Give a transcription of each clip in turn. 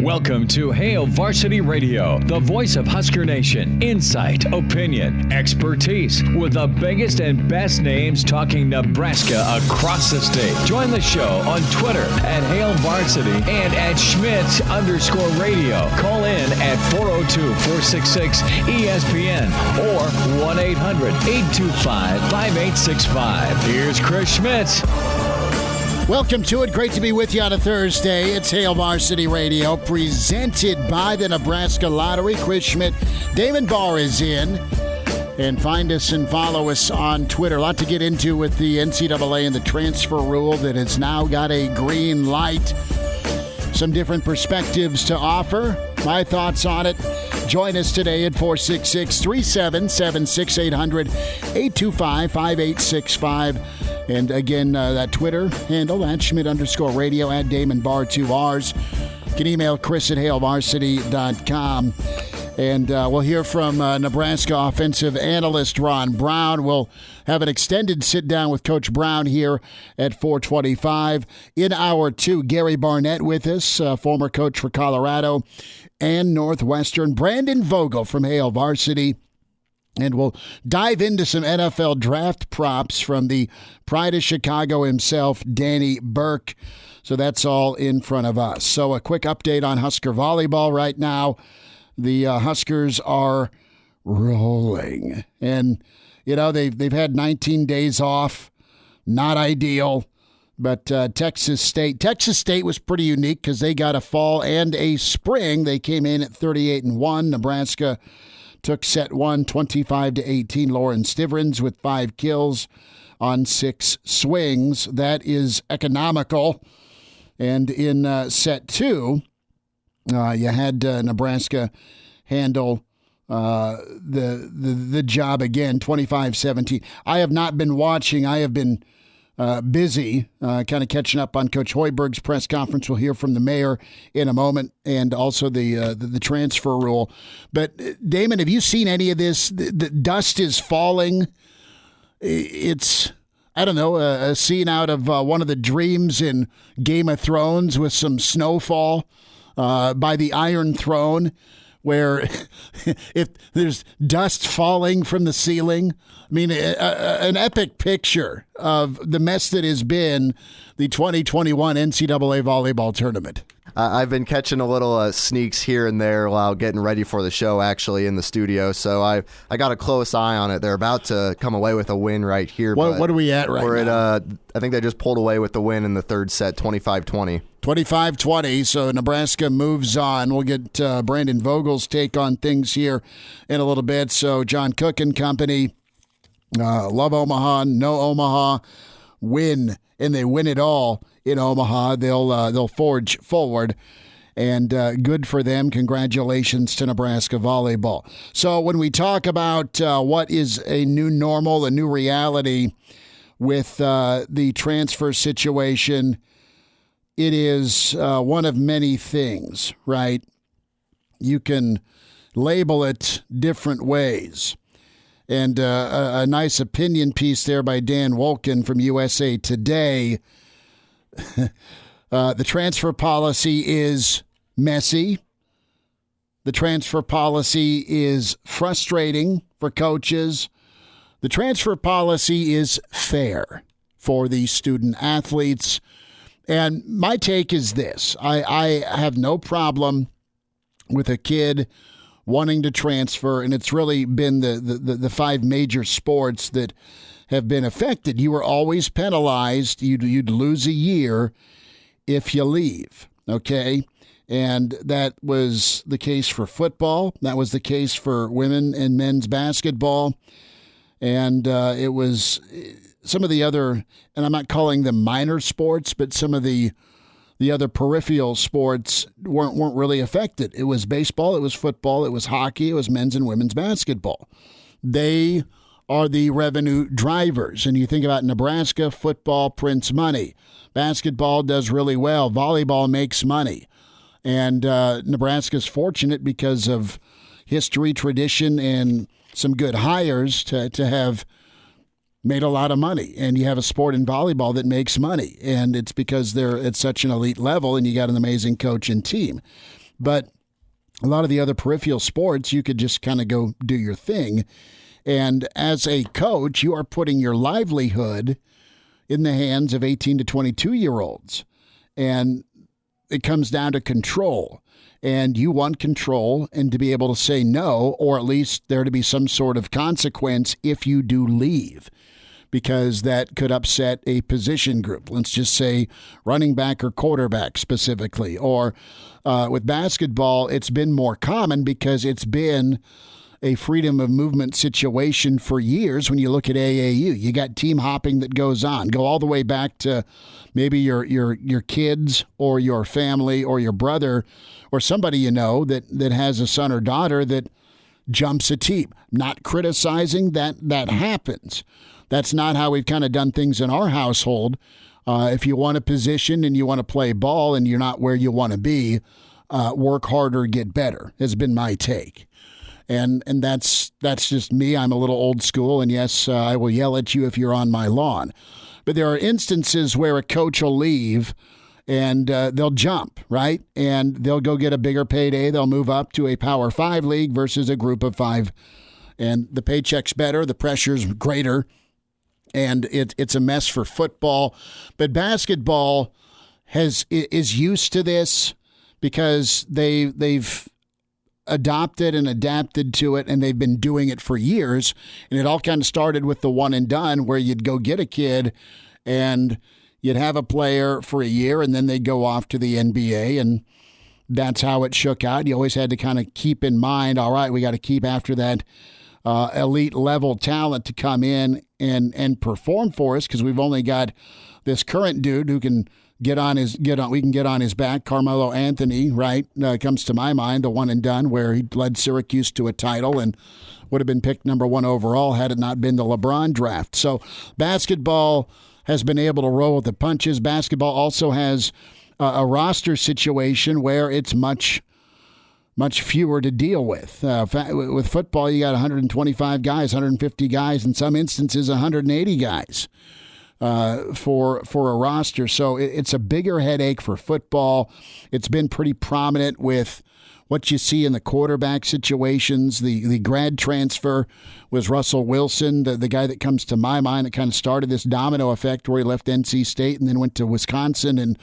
Welcome to Hail Varsity Radio, the voice of Husker Nation. Insight, opinion, expertise, with the biggest and best names talking Nebraska across the state. Join the show on Twitter at Hail Varsity and at Schmitz_radio. Call in at 402-466-ESPN or 1-800-825-5865. Here's Chris Schmitz. Welcome to it. Great to be with you on a Thursday. It's Hail Varsity Radio, presented by the Nebraska Lottery. Chris Schmidt, Damon Barr is in. And find us and follow us on Twitter. A lot to get into with the NCAA and the transfer rule that has now got a green light. Some different perspectives to offer. My thoughts on it. Join us today at 466-377-6800, 825-5865. And again, that Twitter handle, at Schmidt_radio, at Damon Barr, 2 R's. You can email Chris at HailVarsity.com. And we'll hear from Nebraska offensive analyst Ron Brown. We'll have an extended sit-down with Coach Brown here at 4:25. In hour 2, Gary Barnett with us, former coach for Colorado and Northwestern. Brandon Vogel from Hail Varsity. And we'll dive into some NFL draft props from the pride of Chicago himself, Danny Burke. So that's all in front of us. So a quick update on Husker volleyball right now. The Huskers are rolling. And, you know, they've had 19 days off. Not ideal. But Texas State was pretty unique because they got a fall and a spring. They came in at 38-1. Nebraska took set 1, 25-18. Lauren Stivrins with 5 kills on 6 swings. That is economical. And in set 2, you had Nebraska handle the job again, 25-17. I have not been watching. I have been busy, kind of catching up on Coach Hoiberg's press conference. We'll hear from the mayor in a moment, and also the transfer rule. But Damon, have you seen any of this? The dust is falling. It's, I don't know, a scene out of one of the dreams in Game of Thrones with some snowfall by the Iron Throne, where if there's dust falling from the ceiling. I mean, an epic picture of the mess that has been the 2021 NCAA volleyball tournament. I've been catching a little sneaks here and there while getting ready for the show, actually, in the studio. So I got a close eye on it. They're about to come away with a win right here. What are we at right now? We're at, I think they just pulled away with the win in the third set, 25-20. 25-20, so Nebraska moves on. We'll get Brandon Vogel's take on things here in a little bit. So John Cook and company, love Omaha, know Omaha, win, and they win it all in Omaha. They'll forge forward, and good for them. Congratulations to Nebraska volleyball. So when we talk about what is a new normal, a new reality with the transfer situation, it is one of many things, right? You can label it different ways. And a nice opinion piece there by Dan Wolkin from USA Today. The transfer policy is messy. The transfer policy is frustrating for coaches. The transfer policy is fair for the student athletes. And my take is this. I have no problem with a kid wanting to transfer, and it's really been the 5 major sports that have been affected. You were always penalized. You'd lose a year if you leave, okay? And that was the case for football. That was the case for women and men's basketball. And it was some of the other, and I'm not calling them minor sports, but some of the other peripheral sports weren't really affected. It was baseball, it was football, it was hockey, it was men's and women's basketball. They are the revenue drivers. And you think about Nebraska, football prints money. Basketball does really well. Volleyball makes money. And Nebraska's fortunate because of history, tradition, and some good hires to have made a lot of money. And you have a sport in volleyball that makes money. And it's because they're at such an elite level and you got an amazing coach and team. But a lot of the other peripheral sports, you could just kind of go do your thing. And as a coach, you are putting your livelihood in the hands of 18 to 22-year-olds. And it comes down to control. And you want control and to be able to say no, or at least there to be some sort of consequence if you do leave, because that could upset a position group. Let's just say running back or quarterback specifically. Or with basketball, it's been more common because it's been a freedom of movement situation for years. When you look at AAU, you got team hopping that goes on. Go all the way back to maybe your kids or your family or your brother or somebody you know that has a son or daughter that jumps a team. Not criticizing that happens. That's not how we've kind of done things in our household. If you want a position and you want to play ball and you're not where you want to be, work harder, get better, has been my take. And that's just me. I'm a little old school, and yes, I will yell at you if you're on my lawn. But there are instances where a coach will leave and they'll jump, right? And they'll go get a bigger payday. They'll move up to a Power 5 league versus a Group of 5. And the paycheck's better, the pressure's greater, and it's a mess for football. But basketball is used to this because they've adopted and adapted to it, and they've been doing it for years. And it all kind of started with the one and done, where you'd go get a kid and you'd have a player for a year and then they'd go off to the NBA, and that's how it shook out. You always had to kind of keep in mind, all right, we got to keep after that elite level talent to come in and perform for us, because we've only got this current dude who can we can get on his back. Carmelo Anthony, right, comes to my mind, the one and done, where he led Syracuse to a title and would have been picked number 1 overall had it not been the LeBron draft. So basketball has been able to roll with the punches. Basketball also has a roster situation where it's much fewer to deal with. With football, you got 125 guys, 150 guys, in some instances 180 guys. For a roster. So it's a bigger headache for football. It's been pretty prominent with what you see in the quarterback situations. The grad transfer was Russell Wilson, the guy that comes to my mind that kind of started this domino effect, where he left NC State and then went to Wisconsin, and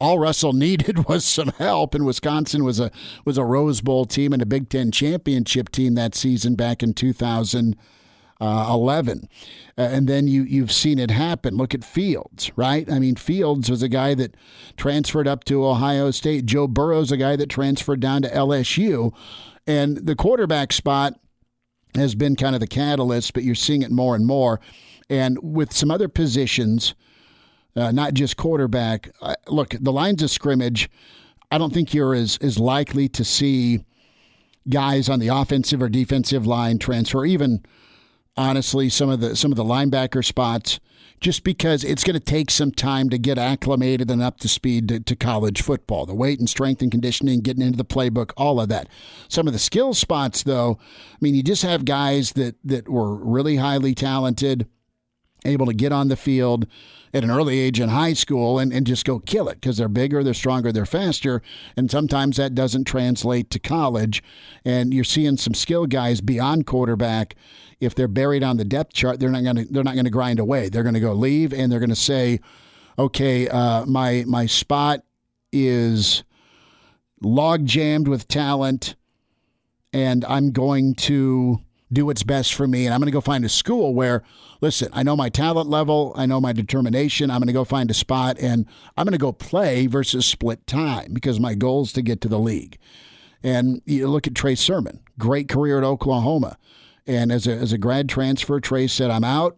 all Russell needed was some help. And Wisconsin was a Rose Bowl team and a Big Ten championship team that season back in 2011. And then you've seen it happen. Look at Fields, right? I mean, Fields was a guy that transferred up to Ohio State. Joe Burrow's a guy that transferred down to LSU. And the quarterback spot has been kind of the catalyst, but you're seeing it more and more. And with some other positions, not just quarterback, look, the lines of scrimmage, I don't think you're as likely to see guys on the offensive or defensive line transfer, even honestly, some of the linebacker spots, just because it's going to take some time to get acclimated and up to speed to college football. The weight and strength and conditioning, getting into the playbook, all of that. Some of the skill spots, though, I mean, you just have guys that were really highly talented, able to get on the field at an early age in high school and just go kill it, because they're bigger, they're stronger, they're faster, and sometimes that doesn't translate to college. And you're seeing some skill guys beyond quarterback. If they're buried on the depth chart, they're not going to grind away. They're going to go leave, and they're going to say, okay, my spot is log jammed with talent, and I'm going to do what's best for me, and I'm going to go find a school where, listen, I know my talent level, I know my determination, I'm going to go find a spot, and I'm going to go play versus split time, because my goal is to get to the league. And you look at Trey Sermon, great career at Oklahoma. And as a grad transfer, Trey said, I'm out,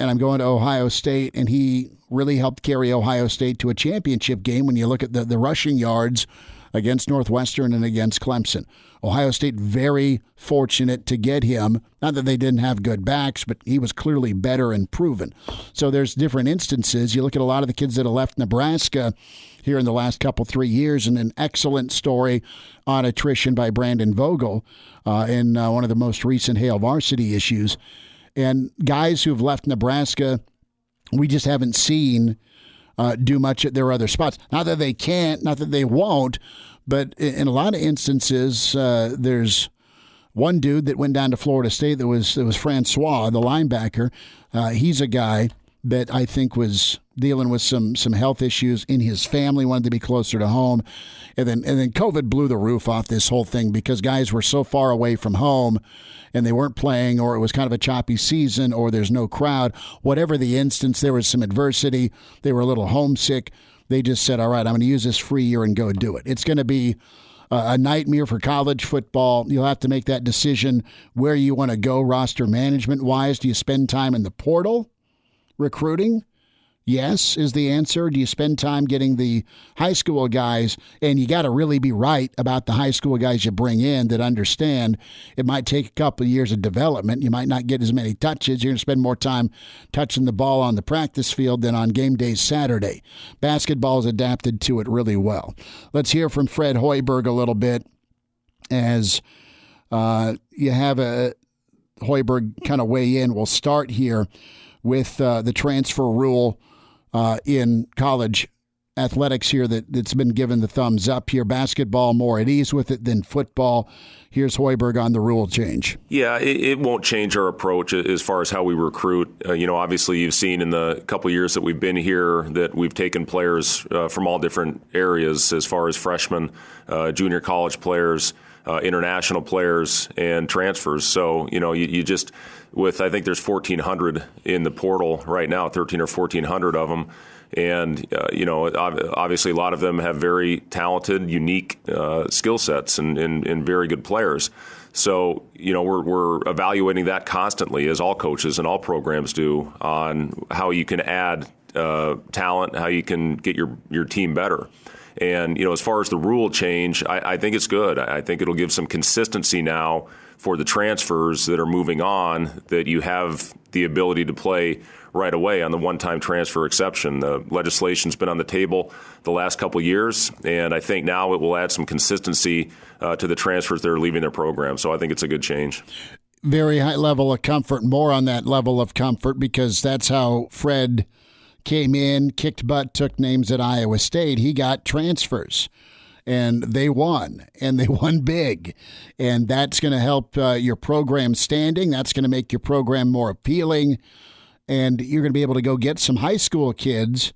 and I'm going to Ohio State. And he really helped carry Ohio State to a championship game when you look at the rushing yards against Northwestern and against Clemson. Ohio State very fortunate to get him. Not that they didn't have good backs, but he was clearly better and proven. So there's different instances. You look at a lot of the kids that have left Nebraska here in the last 3 years, and an excellent story on attrition by Brandon Vogel in one of the most recent Hail Varsity issues. And guys who've left Nebraska, we just haven't seen do much at their other spots. Not that they can't, not that they won't, but in a lot of instances, there's one dude that went down to Florida State that was Francois, the linebacker. He's a guy that I think was dealing with some health issues in his family, wanted to be closer to home. And then COVID blew the roof off this whole thing because guys were so far away from home and they weren't playing, or it was kind of a choppy season, or there's no crowd. Whatever the instance, there was some adversity. They were a little homesick. They just said, all right, I'm going to use this free year and go do it. It's going to be a nightmare for college football. You'll have to make that decision where you want to go roster management-wise. Do you spend time in the portal recruiting? Yes, is the answer. Do you spend time getting the high school guys? And you got to really be right about the high school guys you bring in that understand it might take a couple of years of development. You might not get as many touches. You're going to spend more time touching the ball on the practice field than on game day Saturday. Basketball's adapted to it really well. Let's hear from Fred Hoiberg a little bit as you have a Hoiberg kind of weigh in. We'll start here with the transfer rule in college athletics here that's been given the thumbs up here. Basketball more at ease with it than football. Here's Hoiberg on the rule change. Yeah, it won't change our approach as far as how we recruit. Obviously you've seen in the couple of years that we've been here that we've taken players from all different areas as far as freshmen, junior college players, international players, and transfers. So, you just, with, I think there's 1,400 in the portal right now, 1,300 or 1,400 of them. And, obviously a lot of them have very talented, unique skill sets and very good players. So, we're evaluating that constantly, as all coaches and all programs do, on how you can add talent, how you can get your team better. And, as far as the rule change, I think it's good. I think it'll give some consistency now for the transfers that are moving on, that you have the ability to play right away on the one-time transfer exception. The legislation's been on the table the last couple of years, and I think now it will add some consistency to the transfers that are leaving their program. So I think it's a good change. Very high level of comfort, more on that level of comfort, because that's how Fred came in, kicked butt, took names at Iowa State. He got transfers, and they won big. And that's going to help your program standing. That's going to make your program more appealing. And you're going to be able to go get some high school kids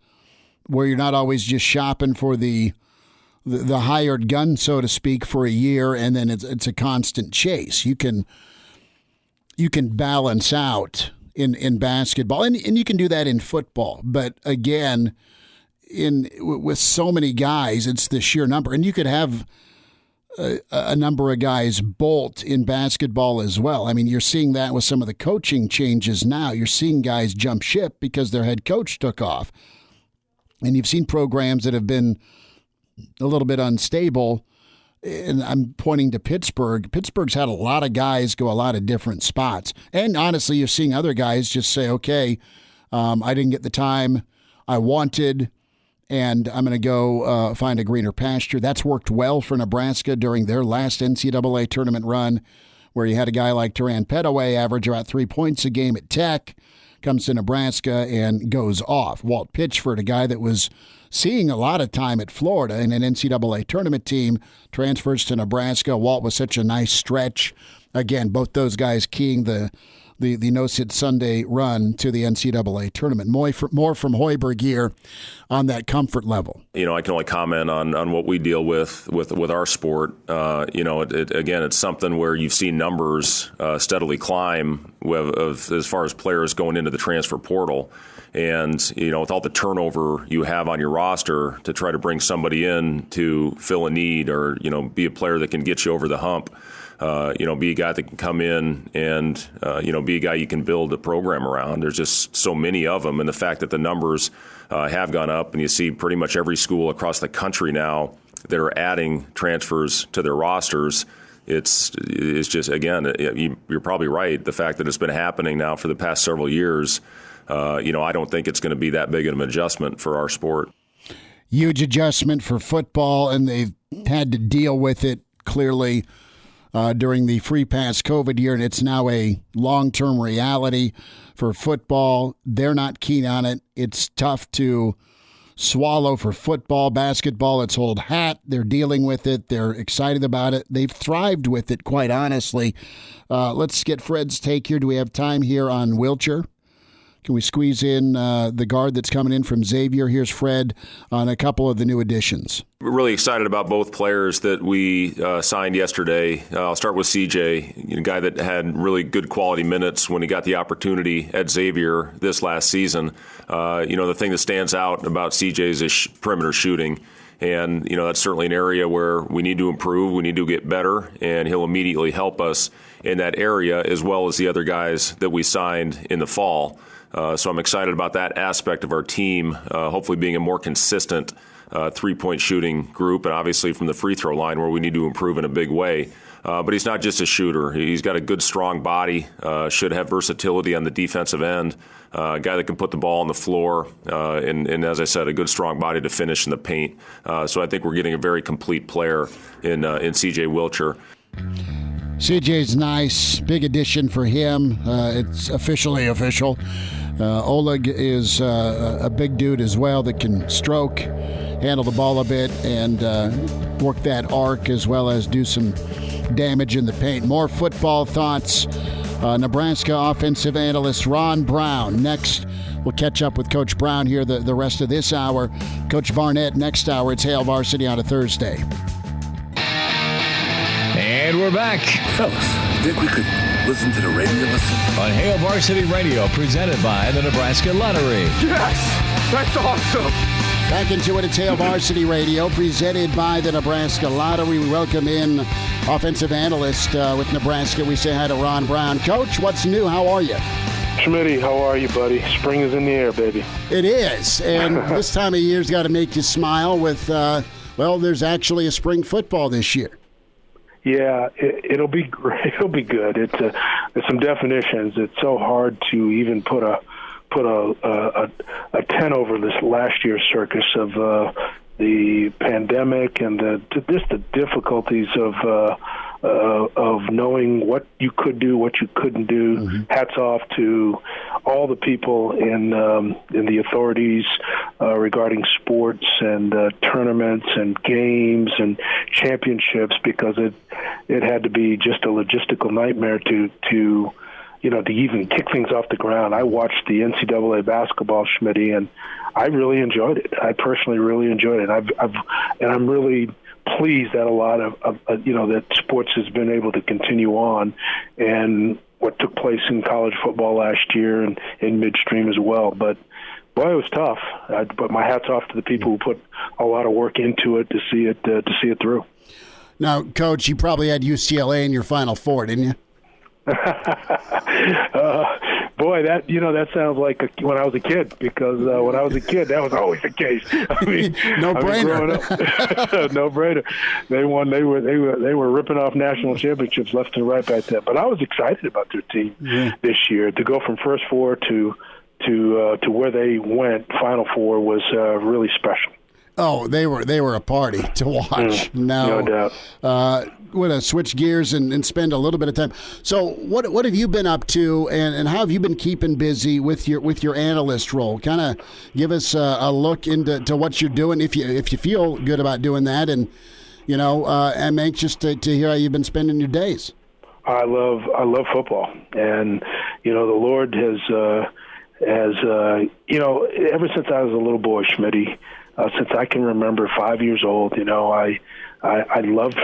where you're not always just shopping for the hired gun, so to speak, for a year, and then it's a constant chase. You can balance out in basketball, and you can do that in football. But again, with so many guys, it's the sheer number. And you could have a number of guys bolt in basketball as well. I mean, you're seeing that with some of the coaching changes now. You're seeing guys jump ship because their head coach took off. And you've seen programs that have been a little bit unstable, and I'm pointing to Pittsburgh. Pittsburgh's had a lot of guys go a lot of different spots. And honestly, you're seeing other guys just say, okay, I didn't get the time I wanted, and I'm going to go find a greener pasture. That's worked well for Nebraska during their last NCAA tournament run, where you had a guy like Turan Petaway average about 3 points a game at Tech, comes to Nebraska and goes off. Walt Pitchford, a guy that was seeing a lot of time at Florida in an NCAA tournament team, transfers to Nebraska. Walt was such a nice stretch. Again, both those guys keying the no-sit Sunday run to the NCAA tournament. More from Hoiberg here on that comfort level. I can only comment on what we deal with our sport. It's something where you've seen numbers steadily climb as far as players going into the transfer portal. And, with all the turnover you have on your roster, to try to bring somebody in to fill a need or, be a player that can get you over the hump, be a guy that can come in and, be a guy you can build a program around. There's just so many of them. And the fact that the numbers have gone up, and you see pretty much every school across the country now that are adding transfers to their rosters, it's just, again, you're probably right. The fact that it's been happening now for the past several years, I don't think it's going to be that big of an adjustment for our sport. Huge adjustment for football, and they've had to deal with it clearly during the free pass COVID year, and it's now a long-term reality for football. They're not keen on it. It's tough to swallow for football, basketball. It's old hat. They're dealing with it. They're excited about it. They've thrived with it, quite honestly. Let's get Fred's take here. Do we have time here on Wilcher? Can we squeeze in the guard that's coming in from Xavier? Here's Fred on a couple of the new additions. We're really excited about both players that we signed yesterday. I'll start with CJ, a guy that had really good quality minutes when he got the opportunity at Xavier this last season. The thing that stands out about CJ is his perimeter shooting. And, that's certainly an area where we need to improve, we need to get better, and he'll immediately help us in that area as well as the other guys that we signed in the fall. So I'm excited about that aspect of our team, hopefully being a more consistent three-point shooting group, and obviously from the free throw line where we need to improve in a big way. But he's not just a shooter. He's got a good, strong body, should have versatility on the defensive end, a guy that can put the ball on the floor, and as I said, a good, strong body to finish in the paint. So I think we're getting a very complete player in C.J. Wilcher. CJ's nice. Big addition for him. It's officially official. Oleg is a big dude as well that can stroke, handle the ball a bit, and work that arc as well as do some damage in the paint. More football thoughts. Nebraska offensive analyst Ron Brown. Next, we'll catch up with Coach Brown here the rest of this hour. Coach Barnett next hour. It's Hail Varsity on a Thursday. And we're back. Fellas, think we could listen to the radio on Hail Varsity Radio, presented by the Nebraska Lottery. Yes! That's awesome! Back into it. It's Hail Varsity Radio, presented by the Nebraska Lottery. We welcome in offensive analyst with Nebraska. We say hi to Ron Brown. Coach, what's new? How are you? Schmitty, how are you, buddy? Spring is in the air, baby. It is. And this time of year's got to make you smile with, there's actually a spring football this year. Yeah, it'll be great. It'll be good. It's some definitions. It's so hard to even put a 10 over this last year's circus of the pandemic and just the difficulties of knowing what you could do, what you couldn't do. Mm-hmm. Hats off to all the people in the authorities regarding sports and tournaments and games and championships, because it had to be just a logistical nightmare to even kick things off the ground. I watched the NCAA basketball, Schmitty, and I really enjoyed it. I personally really enjoyed it. I'm really pleased that a lot of that sports has been able to continue on, and what took place in college football last year and in midstream as well. But boy, it was tough. But my hat's off to the people who put a lot of work into it to see it through. Now, Coach, you probably had UCLA in your Final Four, didn't you? Boy, that sounds like when I was a kid, because when I was a kid, that was always the case. I mean, no brainer. No brainer. They won. They were ripping off national championships left and right back then. But I was excited about their team this year. To go from first four to where they went, Final Four, was really special. Oh, they were a party to watch. No doubt. We're going to switch gears and spend a little bit of time. So what have you been up to, and how have you been keeping busy with your analyst role? Kind of give us a look into what you're doing, if you feel good about doing that, and I'm anxious to hear how you've been spending your days. I love football, and the Lord has ever since I was a little boy, Schmitty. Since I can remember, 5 years old, I've loved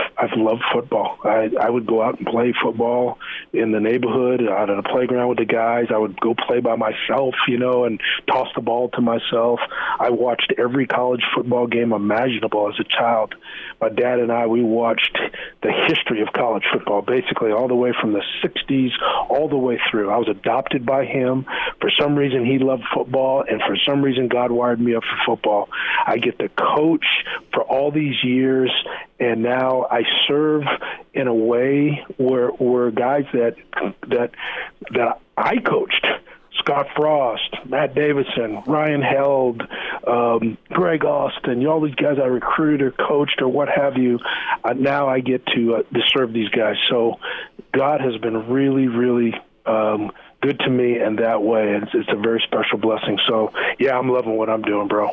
football. I would go out and play football in the neighborhood, out on the playground with the guys. I would go play by myself, and toss the ball to myself. I watched every college football game imaginable as a child. My dad and we watched the history of college football, basically all the way from the 60s all the way through. I was adopted by him. For some reason, he loved football, and for some reason, God wired me up for football. I get to coach for all these years, and now I serve in a way where guys that I coached, Scott Frost, Matt Davison, Ryan Held, Greg Austin, all these guys I recruited or coached or what have you, now I get to serve these guys. So God has been really, really good to me in that way. It's a very special blessing. So, yeah, I'm loving what I'm doing, bro.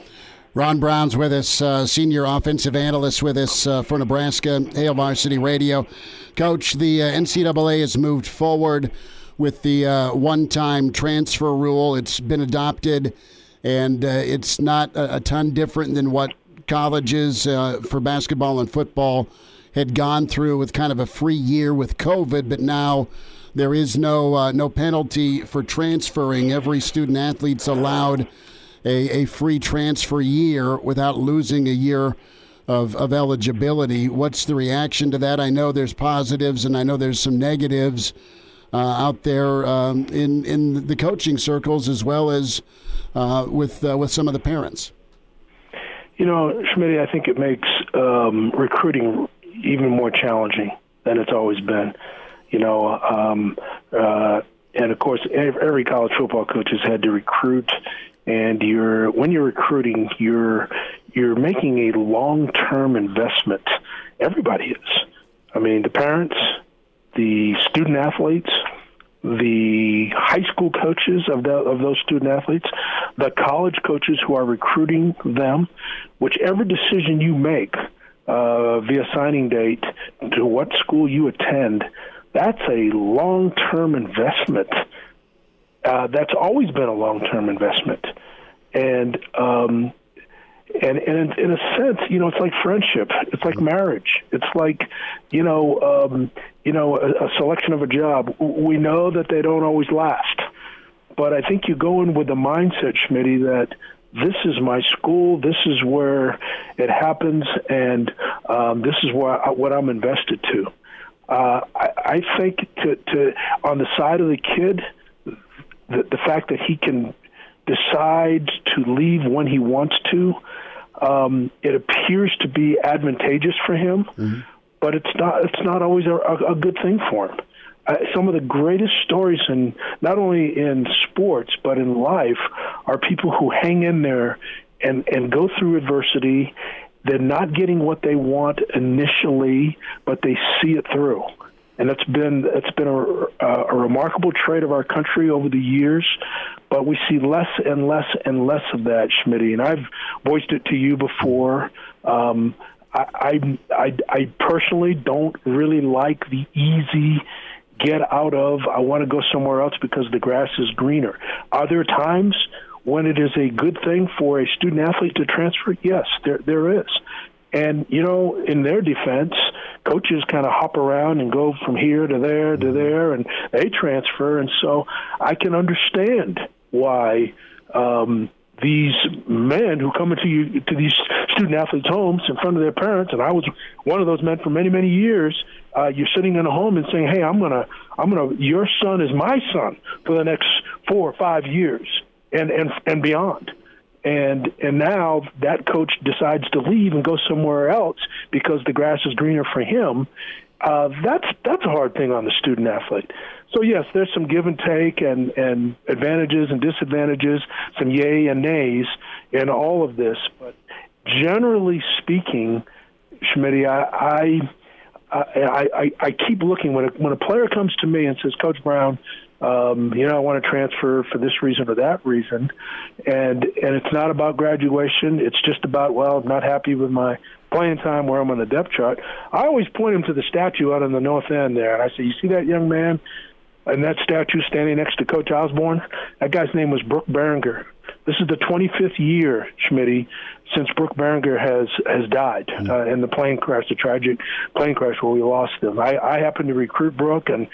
Ron Brown's with us, senior offensive analyst with us for Nebraska, Hail Varsity Radio. Coach, the NCAA has moved forward with the one-time transfer rule. It's been adopted, and it's not a ton different than what colleges for basketball and football had gone through with kind of a free year with COVID, but now there is no penalty for transferring. Every student athlete's allowed a free transfer year without losing a year of eligibility. What's the reaction to that? I know there's positives and I know there's some negatives out there in the coaching circles as well as with some of the parents. You know, Schmitty, I think it makes recruiting even more challenging than it's always been. You know, and of course, every college football coach has had to recruit. And when you're recruiting, you're making a long-term investment. Everybody is. I mean, the parents, the student athletes, the high school coaches of those student athletes, the college coaches who are recruiting them. Whichever decision you make via signing date to what school you attend, that's a long-term investment. That's always been a long-term investment, and in a sense, you know, it's like friendship. It's like marriage. It's like, a selection of a job. We know that they don't always last, but I think you go in with the mindset, Schmitty, that this is my school. This is where it happens, and this is what I'm invested to. I think to on the side of the kid, the fact that he can decide to leave when he wants to, it appears to be advantageous for him, but it's not always a good thing for him. Some of the greatest stories, not only in sports but in life, are people who hang in there and go through adversity. They're not getting what they want initially, but they see it through. And it's been a remarkable trait of our country over the years, but we see less and less and less of that, Schmitty. And I've voiced it to you before. I personally don't really like the easy get out of, I want to go somewhere else because the grass is greener. Are there times when it is a good thing for a student athlete to transfer? Yes, there is. And, you know, in their defense, coaches kind of hop around and go from here to there to there, and they transfer. And so I can understand why these men who come into these student athletes' homes in front of their parents, and I was one of those men for many, many years, you're sitting in a home and saying, hey, your son is my son for the next 4 or 5 years and beyond. And now that coach decides to leave and go somewhere else because the grass is greener for him. That's a hard thing on the student athlete. So yes, there's some give and take and advantages and disadvantages, some yay and nays in all of this. But generally speaking, Schmitty, I keep looking when a player comes to me and says, Coach Brown, I want to transfer for this reason or that reason. And it's not about graduation. It's just about, I'm not happy with my playing time where I'm on the depth chart. I always point him to the statue out on the north end there. And I say, you see that young man and that statue standing next to Coach Osborne? That guy's name was Burke Behringer. This is the 25th year, Schmitty, since Brooke Behringer has died in the plane crash, the tragic plane crash where we lost him. I happened to recruit Brooke and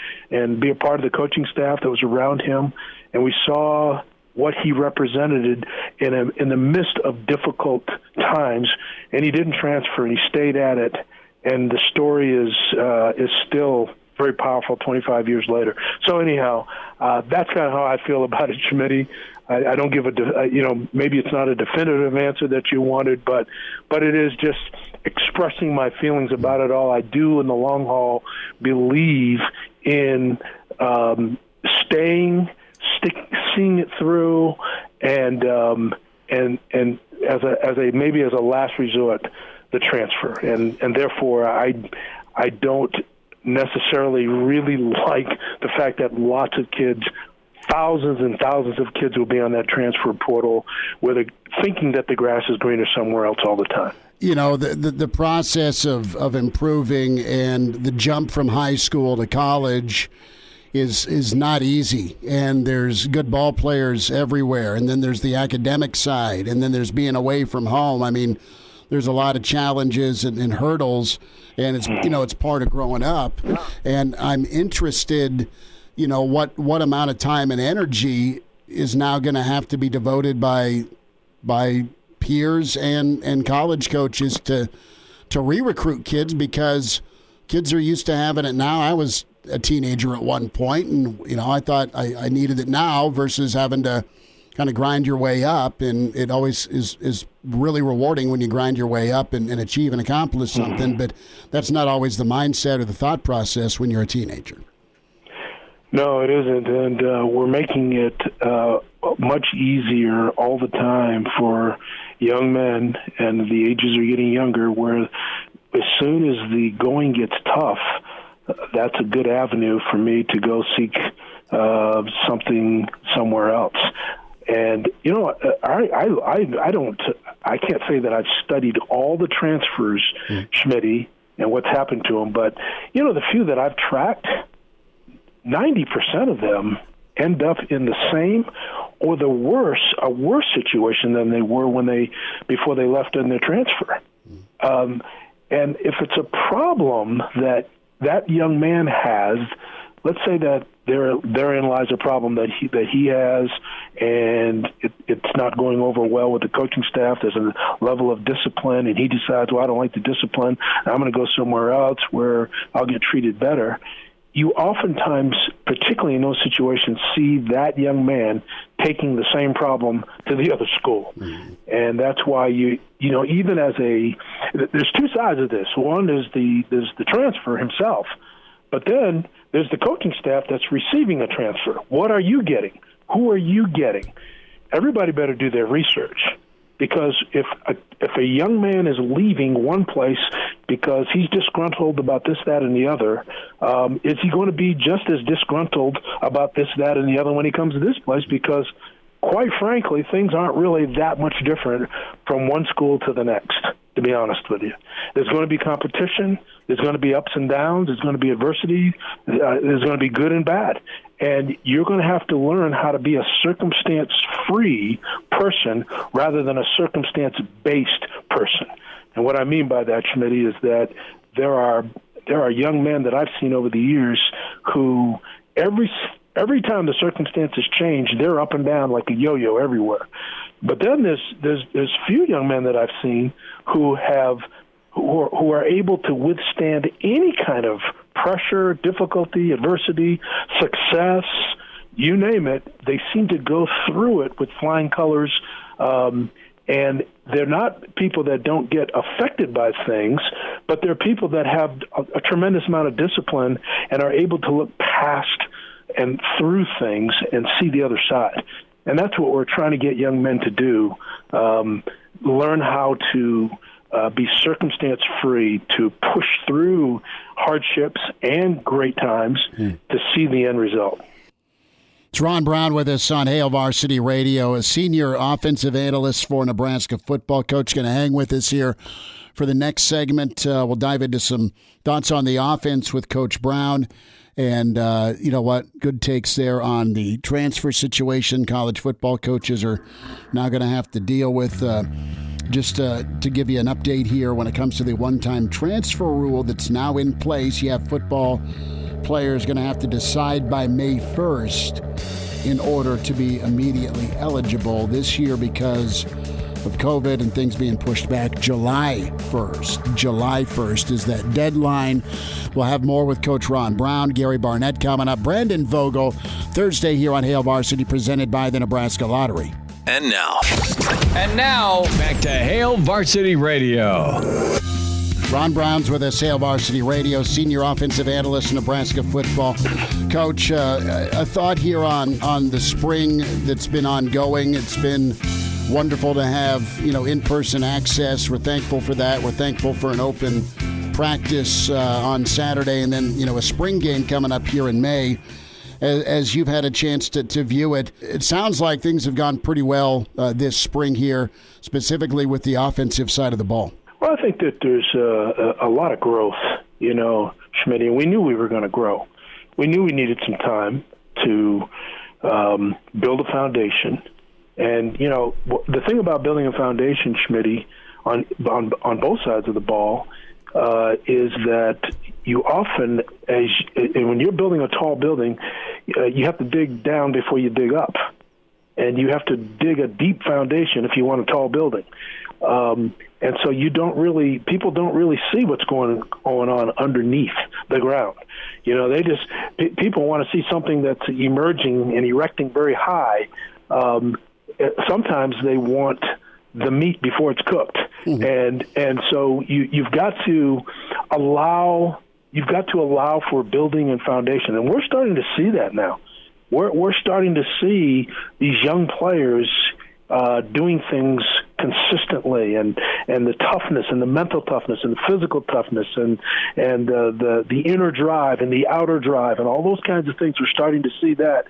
be a part of the coaching staff that was around him, and we saw what he represented in the midst of difficult times, and he didn't transfer, and he stayed at it, and the story is still very powerful 25 years later. So anyhow, that's kind of how I feel about it, Schmitty. I don't give maybe it's not a definitive answer that you wanted, but it is just expressing my feelings about it all. I do, in the long haul, believe in seeing it through, and as a last resort, the transfer, and therefore I don't necessarily really like the fact that lots of kids thousands and thousands of kids will be on that transfer portal where they're thinking that the grass is greener somewhere else all the time. You know, the process of improving and the jump from high school to college is not easy. And there's good ball players everywhere. And then there's the academic side. And then there's being away from home. I mean, there's a lot of challenges and hurdles. And it's, you know, it's part of growing up. And I'm interested, you know, what amount of time and energy is now going to have to be devoted by peers and college coaches to re-recruit kids, because kids are used to having it now. I was a teenager at one point, and you know, I thought I needed it now versus having to kind of grind your way up. And it always is really rewarding when you grind your way up and achieve and accomplish something. But that's not always the mindset or the thought process when you're a teenager. No, it isn't, and we're making it much easier all the time for young men, and the ages are getting younger, where as soon as the going gets tough, that's a good avenue for me to go seek something somewhere else. And you know, I can't say that I've studied all the transfers, Schmitty, and what's happened to them, but you know, the few that I've tracked, 90% of them end up in the same or a worse situation than they were before they left in their transfer. And if it's a problem that young man has, let's say that therein lies a problem that he has, and it's not going over well with the coaching staff. There's a level of discipline, and he decides, well, I don't like the discipline. I'm going to go somewhere else where I'll get treated better. You oftentimes, particularly in those situations, see that young man taking the same problem to the other school. Mm-hmm. And that's why you know, even as there's two sides of this. One is there's the transfer himself, but then there's the coaching staff that's receiving a transfer. What are you getting? Who are you getting? Everybody better do their research, because if a young man is leaving one place because he's disgruntled about this, that, and the other, is he going to be just as disgruntled about this, that, and the other when he comes to this place? Because, quite frankly, things aren't really that much different from one school to the next, to be honest with you. There's going to be competition. There's going to be ups and downs. There's going to be adversity. There's going to be good and bad. And you're going to have to learn how to be a circumstance-free person rather than a circumstance-based person. And what I mean by that, Schmitty, is that there are young men that I've seen over the years who every time the circumstances change, they're up and down like a yo-yo everywhere. But then there's few young men that I've seen who are able to withstand any kind of pressure, difficulty, adversity, success, you name it. They seem to go through it with flying colors, and they're not people that don't get affected by things, but they're people that have a tremendous amount of discipline and are able to look past and through things and see the other side. And that's what we're trying to get young men to do, learn how to be circumstance-free, to push through hardships and great times to see the end result. It's Ron Brown with us on Hail Varsity Radio, a senior offensive analyst for Nebraska football. Coach going to hang with us here for the next segment. We'll dive into some thoughts on the offense with Coach Brown. And you know what? Good takes there on the transfer situation college football coaches are now going to have to deal with. Just to give you an update here, when it comes to the one-time transfer rule that's now in place, you have football players going to have to decide by May 1st in order to be immediately eligible. This year, because of COVID and things being pushed back, July 1st. July 1st is that deadline. We'll have more with Coach Ron Brown, Gary Barnett coming up, Brandon Vogel, Thursday here on Hail Varsity, presented by the Nebraska Lottery. And now, back to Hail Varsity Radio. Ron Brown's with us, Hail Varsity Radio, senior offensive analyst, Nebraska football. Coach, a thought here on the spring that's been ongoing. It's been wonderful to have, in-person access. We're thankful for that. We're thankful for an open practice on Saturday, and then, a spring game coming up here in May. as you've had a chance to view it. It sounds like things have gone pretty well this spring here, specifically with the offensive side of the ball. Well, I think that there's a lot of growth, Schmitty, and we knew we were going to grow. We knew we needed some time to build a foundation. And, the thing about building a foundation, Schmitty, on both sides of the ball, is that you often, when you're building a tall building, you have to dig down before you dig up. And you have to dig a deep foundation if you want a tall building. And so people don't really see what's going on underneath the ground. People want to see something that's emerging and erecting very high. Sometimes they want the meat before it's cooked. Mm-hmm. And so you've got to allow for building and foundation. And we're starting to see that now. We're starting to see these young players doing things consistently, and the toughness and the mental toughness and the physical toughness and the inner drive and the outer drive and all those kinds of things. We're starting to see that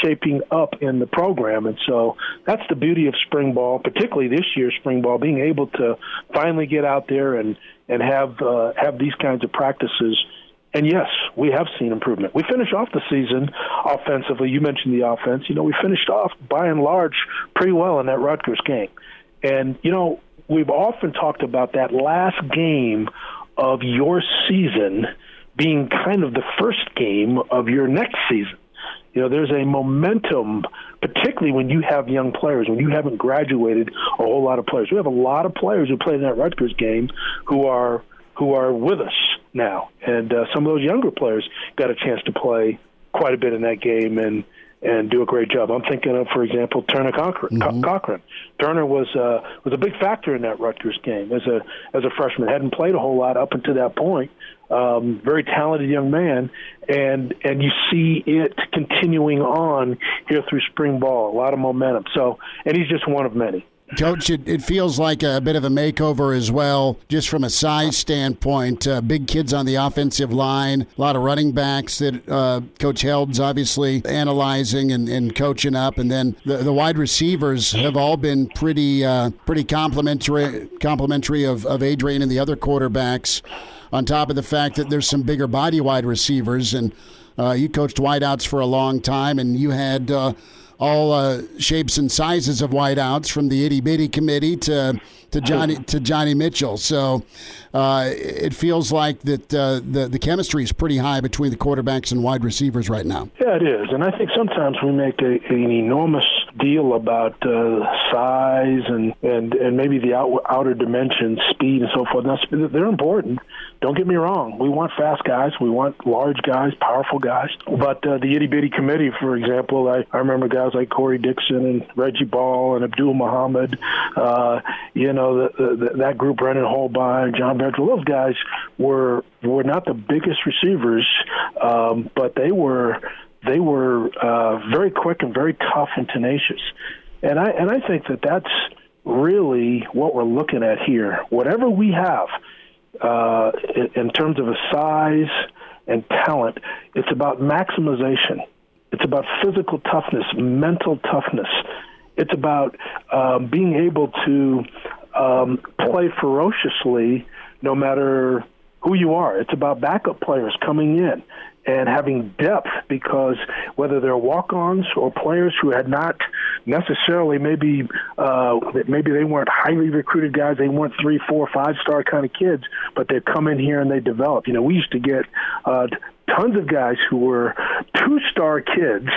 shaping up in the program. And so that's the beauty of spring ball, particularly this year's spring ball, being able to finally get out there and have these kinds of practices. And yes, we have seen improvement. We finished off the season offensively. You mentioned the offense. We finished off by and large pretty well in that Rutgers game. And, we've often talked about that last game of your season being kind of the first game of your next season. There's a momentum, particularly when you have young players, when you haven't graduated a whole lot of players. We have a lot of players who played in that Rutgers game who are with us now. And some of those younger players got a chance to play quite a bit in that game and do a great job. I'm thinking of, for example, Turner Cochran. Mm-hmm. Turner was a big factor in that Rutgers game as a freshman. Hadn't played a whole lot up until that point. Very talented young man, and you see it continuing on here through spring ball. A lot of momentum. So, and he's just one of many. Coach, it feels like a bit of a makeover as well, just from a size standpoint. Big kids on the offensive line, a lot of running backs that Coach Held's obviously analyzing and coaching up, and then the wide receivers have all been pretty complimentary of Adrian and the other quarterbacks, on top of the fact that there's some bigger body wide receivers. And you coached wideouts for a long time, and you had all shapes and sizes of wideouts, from the itty bitty committee to Johnny Mitchell. So it feels like that the chemistry is pretty high between the quarterbacks and wide receivers right now. Yeah, it is, and I think sometimes we make an enormous deal about size and maybe the outer dimensions, speed and so forth. Now, they're important. Don't get me wrong. We want fast guys. We want large guys, powerful guys. But the itty-bitty committee, for example, I remember guys like Corey Dixon and Reggie Ball and Abdul Muhammad, that group, Brennan Holbein, John Bedrell, those guys were not the biggest receivers, but they were very quick and very tough and tenacious. And I think that's really what we're looking at here. Whatever we have in terms of a size and talent, it's about maximization. It's about physical toughness, mental toughness. It's about being able to play ferociously no matter who you are. It's about backup players coming in and having depth, because whether they're walk-ons or players who had not necessarily maybe they weren't highly recruited guys, they weren't 3, 4, 5-star kind of kids, but they come in here and they develop. We used to get tons of guys who were 2-star kids,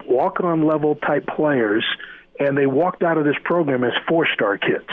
walk-on level type players, and they walked out of this program as 4-star kids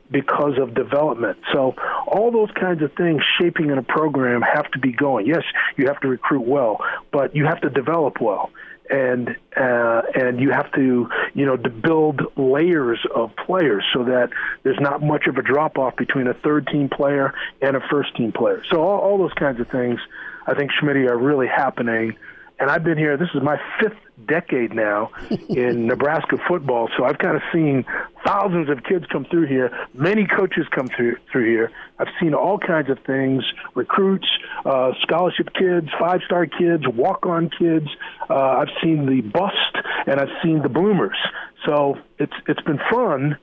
because of development. So all those kinds of things shaping in a program have to be going. Yes, you have to recruit well, but you have to develop well. And you have to, to build layers of players so that there's not much of a drop-off between a third-team player and a first-team player. So all those kinds of things, I think, Schmitty, are really happening and I've been here, this is my 5th decade now in Nebraska football, so I've kind of seen thousands of kids come through here, many coaches come through here. I've seen all kinds of things, recruits, scholarship kids, 5-star kids, walk-on kids. I've seen the bust, and I've seen the bloomers. So it's been fun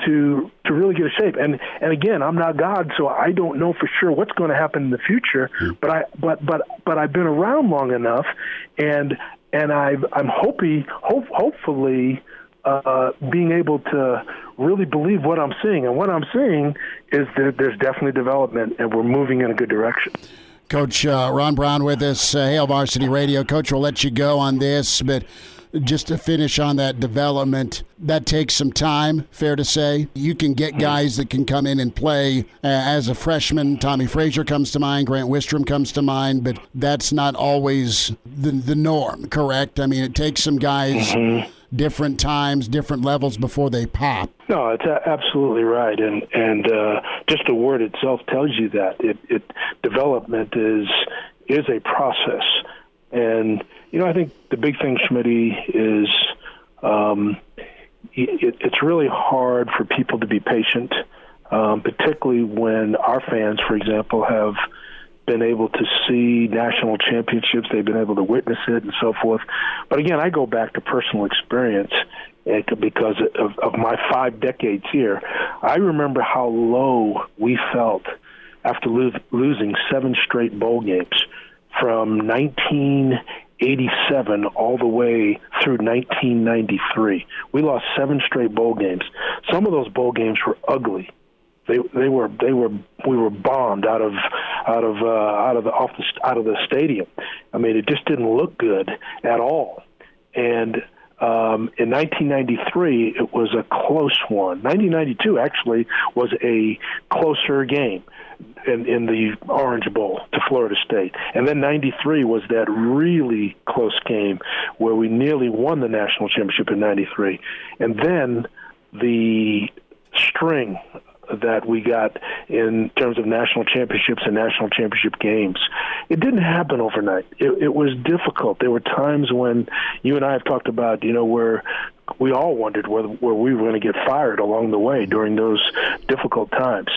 to really get a shape. And again, I'm not God, so I don't know for sure what's going to happen in the future, but I've been around long enough, and I'm hopefully being able to really believe what I'm seeing. And what I'm seeing is that there's definitely development, and we're moving in a good direction. Coach Ron Brown with us, Hail Varsity Radio. Coach, we'll let you go on this, but just to finish on that development, that takes some time, fair to say. You can get guys that can come in and play as a freshman. Tommy Frazier comes to mind, Grant Wistrom comes to mind, but that's not always the norm, correct? I mean, it takes some guys different times, different levels before they pop. No, it's absolutely right, and just the word itself tells you that. Development is a process. And, I think the big thing, Schmitty, is it's really hard for people to be patient, particularly when our fans, for example, have been able to see national championships. They've been able to witness it and so forth. But again, I go back to personal experience because of my 5 decades here. I remember how low we felt after losing 7 straight bowl games from 1987 all the way through 1993. We lost 7 straight bowl games. Some of those bowl games were ugly. We were bombed out of the stadium. I mean, it just didn't look good at all. And in 1993, it was a close one. 1992 actually was a closer game in the Orange Bowl to Florida State. And then 93 was that really close game where we nearly won the national championship in 93. And then the string that we got in terms of national championships and national championship games, it didn't happen overnight. It was difficult. There were times when you and I have talked about, where we all wondered where we were going to get fired along the way during those difficult times.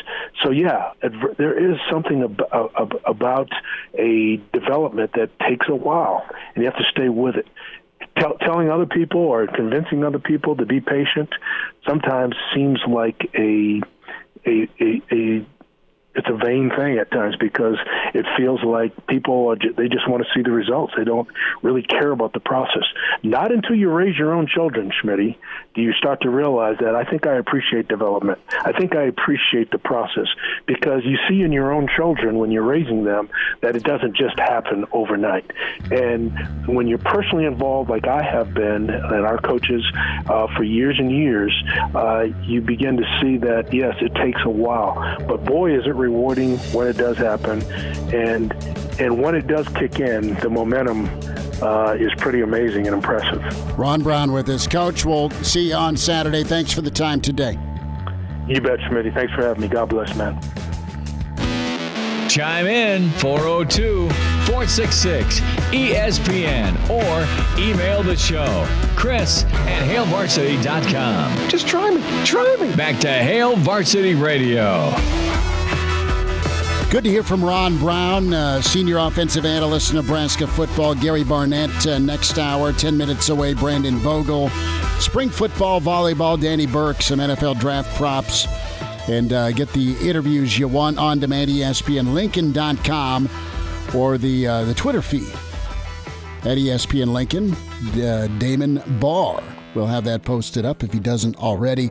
So, yeah, there is something about a development that takes a while, and you have to stay with it. Telling other people or convincing other people to be patient sometimes seems like it's a vain thing at times because it feels like people they just want to see the results. They don't really care about the process. Not until you raise your own children, Schmitty, do you start to realize that I think I appreciate development. I think I appreciate the process because you see in your own children when you're raising them that it doesn't just happen overnight. And when you're personally involved like I have been and our coaches for years and years, you begin to see that, yes, it takes a while. But boy, is it rewarding when it does happen. And when it does kick in, the momentum is pretty amazing and impressive. Ron Brown with us. Coach, we'll see you on Saturday. Thanks for the time today. You bet, Schmitty. Thanks for having me. God bless, man. Chime in 402-466-ESPN or email the show, Chris@HailVarsity.com. Just try me. Back to Hail Varsity Radio. Good to hear from Ron Brown, senior offensive analyst, Nebraska football. Gary Barnett next hour, 10 minutes away, Brandon Vogel. Spring football, volleyball, Danny Burke, some NFL draft props. And get the interviews you want on demand, ESPNLincoln.com or the Twitter feed at ESPN Lincoln. Damon Barr will have that posted up if he doesn't already.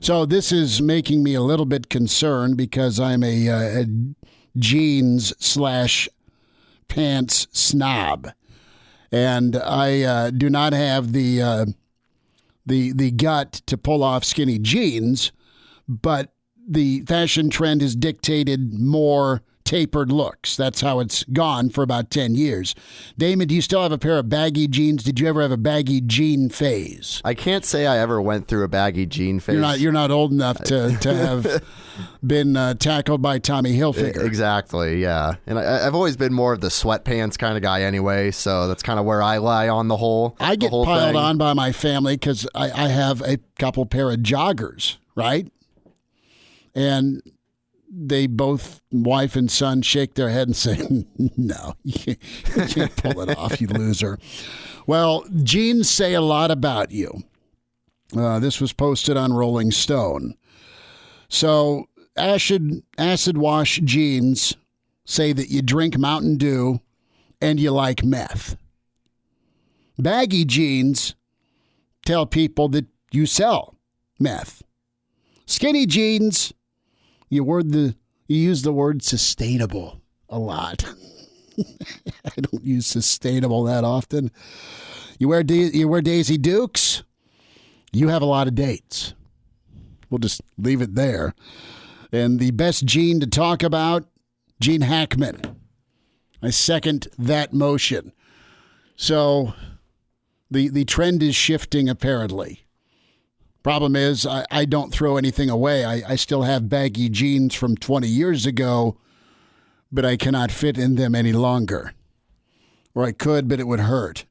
So this is making me a little bit concerned because I'm a jeans/pants snob, and I do not have the gut to pull off skinny jeans, but the fashion trend has dictated more tapered looks. That's how it's gone for about 10 years. Damon, do you still have a pair of baggy jeans? Did you ever have a baggy jean phase? I can't say I ever went through a baggy jean phase. You're not old enough to have been tackled by Tommy Hilfiger. Exactly, yeah. And I've always been more of the sweatpants kind of guy anyway, so that's kind of where I lie on the whole I get piled on by my family because I have a couple pair of joggers, right? And they both, wife and son, shake their head and say, no, you can't pull it off, you loser. Well, jeans say a lot about you. This was posted on Rolling Stone. So acid wash jeans say that you drink Mountain Dew and you like meth. Baggy jeans tell people that you sell meth. Skinny jeans, you use the word sustainable a lot. I don't use sustainable that often. You wear Daisy Dukes, you have a lot of dates. We'll just leave it there. And the best Gene to talk about, Gene Hackman. I second that motion. So the trend is shifting apparently. Problem is, I don't throw anything away. I still have baggy jeans from 20 years ago, but I cannot fit in them any longer. Or I could, but it would hurt.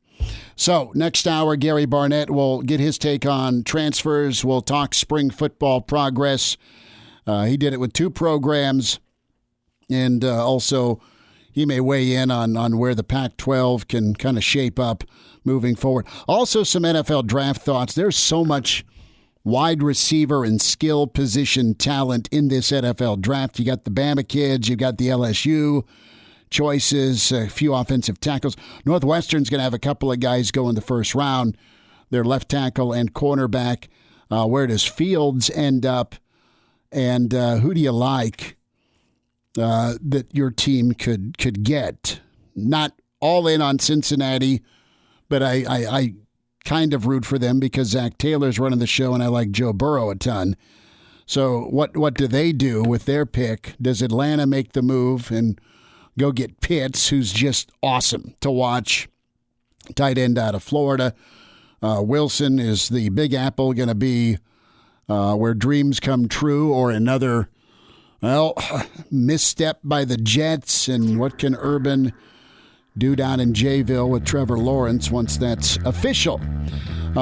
So next hour, Gary Barnett will get his take on transfers. We'll talk spring football progress. He did it with 2 programs. And also, he may weigh in on where the Pac-12 can kind of shape up moving forward. Also, some NFL draft thoughts. There's so much wide receiver and skill position talent in this NFL draft. You got the Bama kids, you got the LSU choices, a few offensive tackles. Northwestern's going to have a couple of guys go in the first round. Their left tackle and cornerback. Where does Fields end up? And who do you like that your team could get? Not all in on Cincinnati, but I kind of root for them because Zach Taylor's running the show and I like Joe Burrow a ton. So what do they do with their pick? Does Atlanta make the move and go get Pitts, who's just awesome to watch? Tight end out of Florida. Wilson, is the Big Apple going to be where dreams come true, or another, misstep by the Jets? And what can Urban do down in Jayville with Trevor Lawrence once that's official?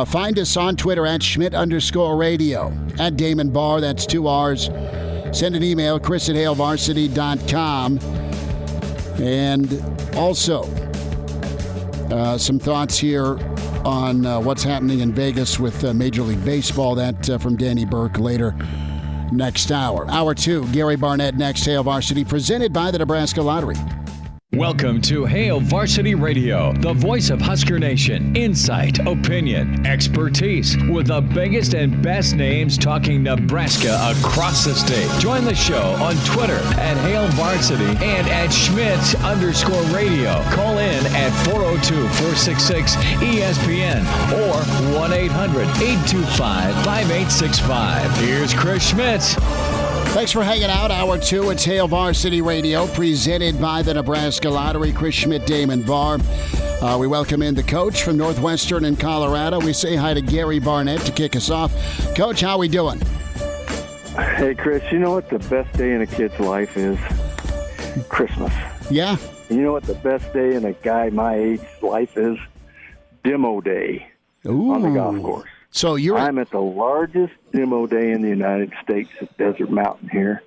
Find us on Twitter at Schmidt_radio, at Damon Barr, that's 2 R's. Send an email, chris@HaleVarsity.com. And also, some thoughts here on what's happening in Vegas with Major League Baseball. That from Danny Burke later next hour. Hour 2, Gary Barnett next. Hale Varsity, presented by the Nebraska Lottery. Welcome to Hale Varsity Radio, the voice of Husker Nation. Insight, opinion, expertise, with the biggest and best names talking Nebraska across the state. Join the show on Twitter at Hale Varsity and at Schmidt_radio. Call in at 402-466-ESPN or 1-800-825-5865. Here's Chris Schmidt. Thanks for hanging out. Hour 2, it's Hale Varsity Radio, presented by the Nebraska Lottery. Chris Schmidt, Damon Barr. We welcome in the coach from Northwestern in Colorado. We say hi to Gary Barnett to kick us off. Coach, how we doing? Hey, Chris, you know what the best day in a kid's life is? Christmas. Yeah? You know what the best day in a guy my age's life is? Demo day. Ooh. On the golf course. So I'm at the largest demo day in the United States at Desert Mountain here,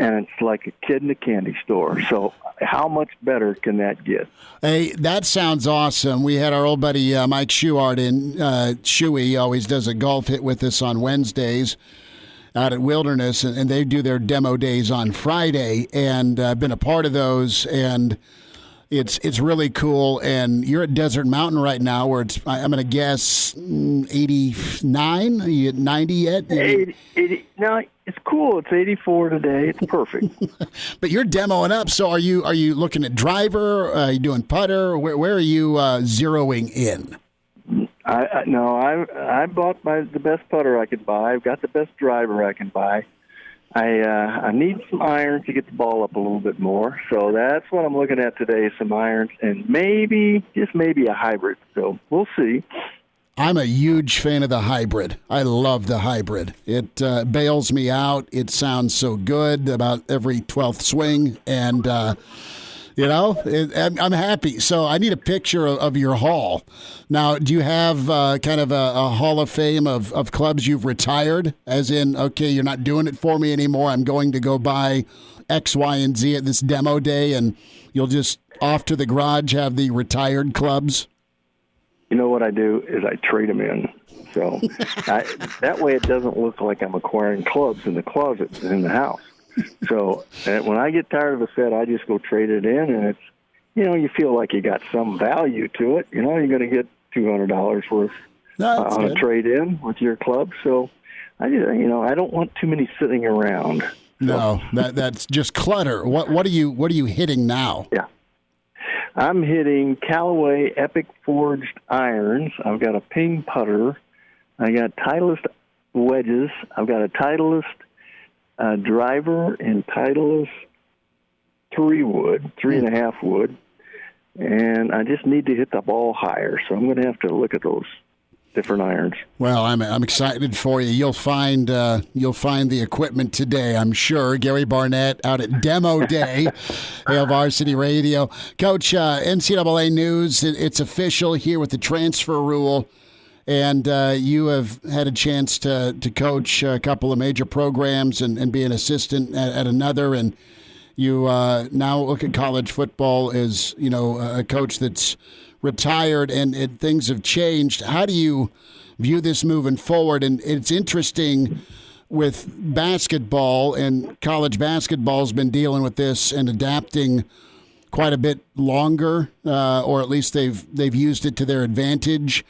and it's like a kid in a candy store. So how much better can that get? Hey, that sounds awesome. We had our old buddy Mike Schuart in. Shuey always does a golf hit with us on Wednesdays out at Wilderness, and they do their demo days on Friday, and I've been a part of those, and it's really cool. And you're at Desert Mountain right now, where it's, I'm going to guess, 89? Are you at 90 yet? 80. No, it's cool. It's 84 today. It's perfect. But you're demoing up. So are you looking at driver? Are you doing putter? Where are you zeroing in? I bought the best putter I could buy. I've got the best driver I can buy. I need some irons to get the ball up a little bit more. So that's what I'm looking at today, some irons, and maybe, just maybe, a hybrid. So we'll see. I'm a huge fan of the hybrid. I love the hybrid. It bails me out. It sounds so good about every 12th swing, and I'm happy. So I need a picture of your haul. Now, do you have kind of a Hall of Fame of clubs you've retired? As in, okay, you're not doing it for me anymore. I'm going to go buy X, Y, and Z at this demo day, and you'll just off to the garage have the retired clubs? You know what I do is I trade them in. So that way it doesn't look like I'm acquiring clubs in the closet in the house. So when I get tired of a set, I just go trade it in, and it's, you feel like you got some value to it. You're going to get $200 worth on a trade in with your club. So I don't want too many sitting around. No, that's just clutter. What are you hitting now? Yeah. I'm hitting Callaway Epic Forged irons. I've got a ping putter. I got Titleist wedges. I've got a Titleist driver and Titleist 3.5 wood. And I just need to hit the ball higher, so I'm going to have to look at those different irons. Well, I'm excited for you. You'll find the equipment today, I'm sure. Gary Barnett out at Demo Day, Hail Varsity Radio. Coach, NCAA news, it's official here with the transfer rule, and you have had a chance to coach a couple of major programs and be an assistant at another, and you now look at college football as, a coach that's retired, and things have changed. How do you view this moving forward? And it's interesting with basketball, and college basketball's been dealing with this and adapting quite a bit longer, or at least they've used it to their advantage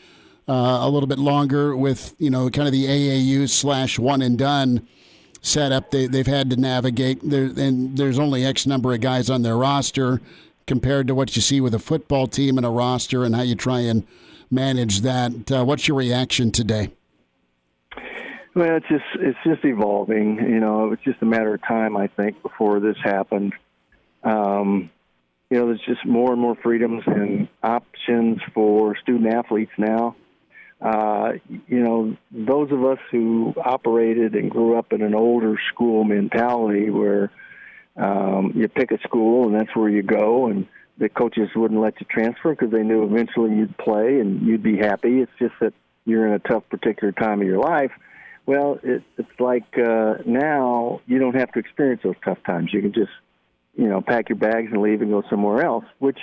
a little bit longer with kind of the AAU / one and done setup they've had to navigate. And there's only X number of guys on their roster, compared to what you see with a football team and a roster, and how you try and manage that. What's your reaction today? Well, it's just evolving. It's just a matter of time, I think, before this happened. There's just more and more freedoms and options for student athletes now. Those of us who operated and grew up in an older school mentality where you pick a school and that's where you go, and the coaches wouldn't let you transfer because they knew eventually you'd play and you'd be happy. It's just that you're in a tough particular time of your life. Well, it's like now you don't have to experience those tough times. You can just, pack your bags and leave and go somewhere else, which,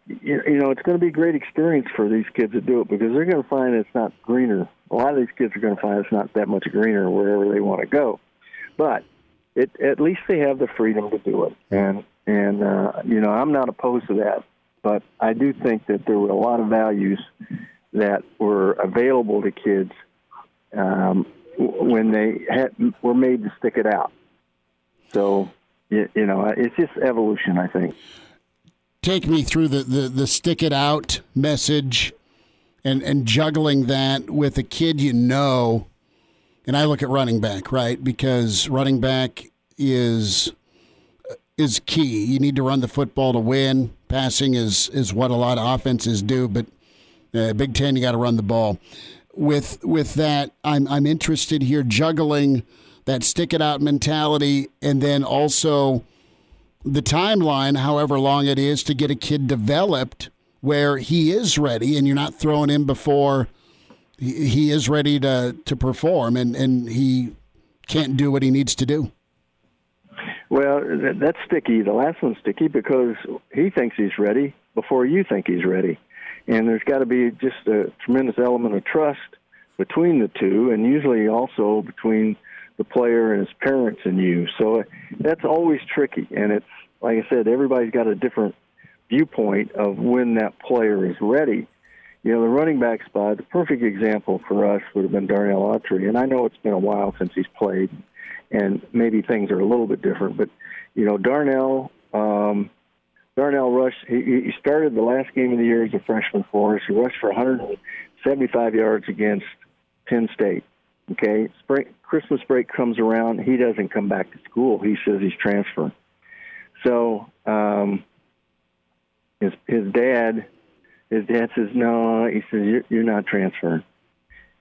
it's going to be a great experience for these kids to do it, because they're going to find it's not greener. A lot of these kids are going to find it's not that much greener wherever they want to go. But at least they have the freedom to do it. And I'm not opposed to that, but I do think that there were a lot of values that were available to kids when they were made to stick it out. So, it's just evolution, I think. Take me through the stick it out message and juggling that with a kid, and I look at running back, right? Because running back is key. You need to run the football to win. Passing is what a lot of offenses do, but Big Ten, you got to run the ball. With that, I'm interested here juggling that stick it out mentality, and then also the timeline, however long it is, to get a kid developed where he is ready, and you're not throwing him before he is ready to perform, and he can't do what he needs to do. Well, that's sticky. The last one's sticky because he thinks he's ready before you think he's ready. And there's got to be just a tremendous element of trust between the two, and usually also between the player and his parents and you. So that's always tricky. And it's, like I said, everybody's got a different viewpoint of when that player is ready. The running back spot, the perfect example for us would have been Darnell Autry. And I know it's been a while since he's played, and maybe things are a little bit different. But, Darnell rushed. He started the last game of the year as a freshman for us. He rushed for 175 yards against Penn State. Okay, Christmas break comes around. He doesn't come back to school. He says he's transferring. So his dad says, no. He says, you're not transferring.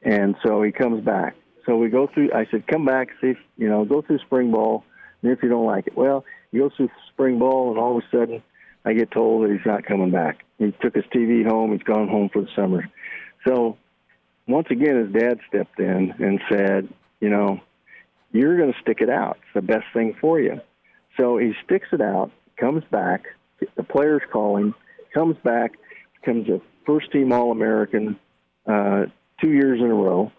And so he comes back. So we go through. I said, come back, see if, go through spring ball. And if you don't like it, well, he goes through spring ball, and all of a sudden, I get told that he's not coming back. He took his TV home. He's gone home for the summer. So once again, his dad stepped in and said, you're going to stick it out. It's the best thing for you. So he sticks it out, comes back. The players call him, comes back, becomes a first-team All-American 2 years in a row,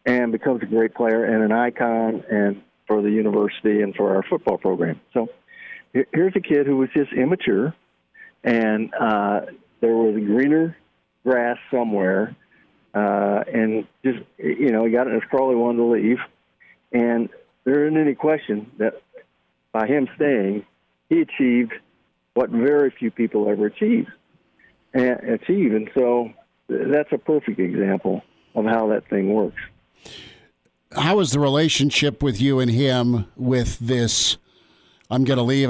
and becomes a great player and an icon and for the university and for our football program. So here's a kid who was just immature, and there was greener grass somewhere, and just, he got it in his crawl, he wanted to leave. And there isn't any question that by him staying, he achieved what very few people ever achieve. And so that's a perfect example of how that thing works. How is the relationship with you and him with this, I'm going to leave?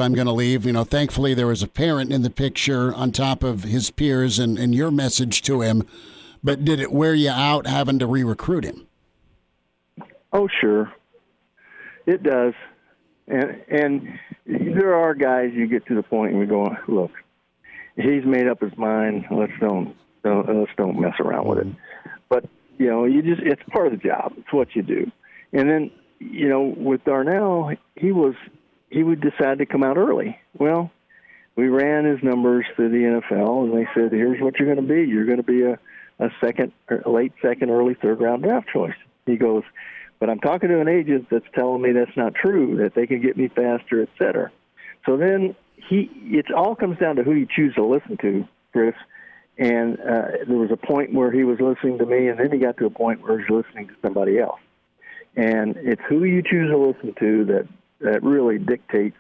Thankfully there was a parent in the picture on top of his peers and your message to him, but did it wear you out having to re-recruit him? Oh, sure. It does. And there are guys you get to the point and we go, look, he's made up his mind. Let's don't mess around with it. But, it's part of the job. It's what you do. And then, with Darnell, he would decide to come out early. Well, we ran his numbers through the NFL, and they said, here's what you're going to be. You're going to be a late second, early third round draft choice. He goes, but I'm talking to an agent that's telling me that's not true, that they can get me faster, et cetera. So then it all comes down to who you choose to listen to, Chris. And there was a point where he was listening to me, and then he got to a point where he was listening to somebody else. And it's who you choose to listen to that really dictates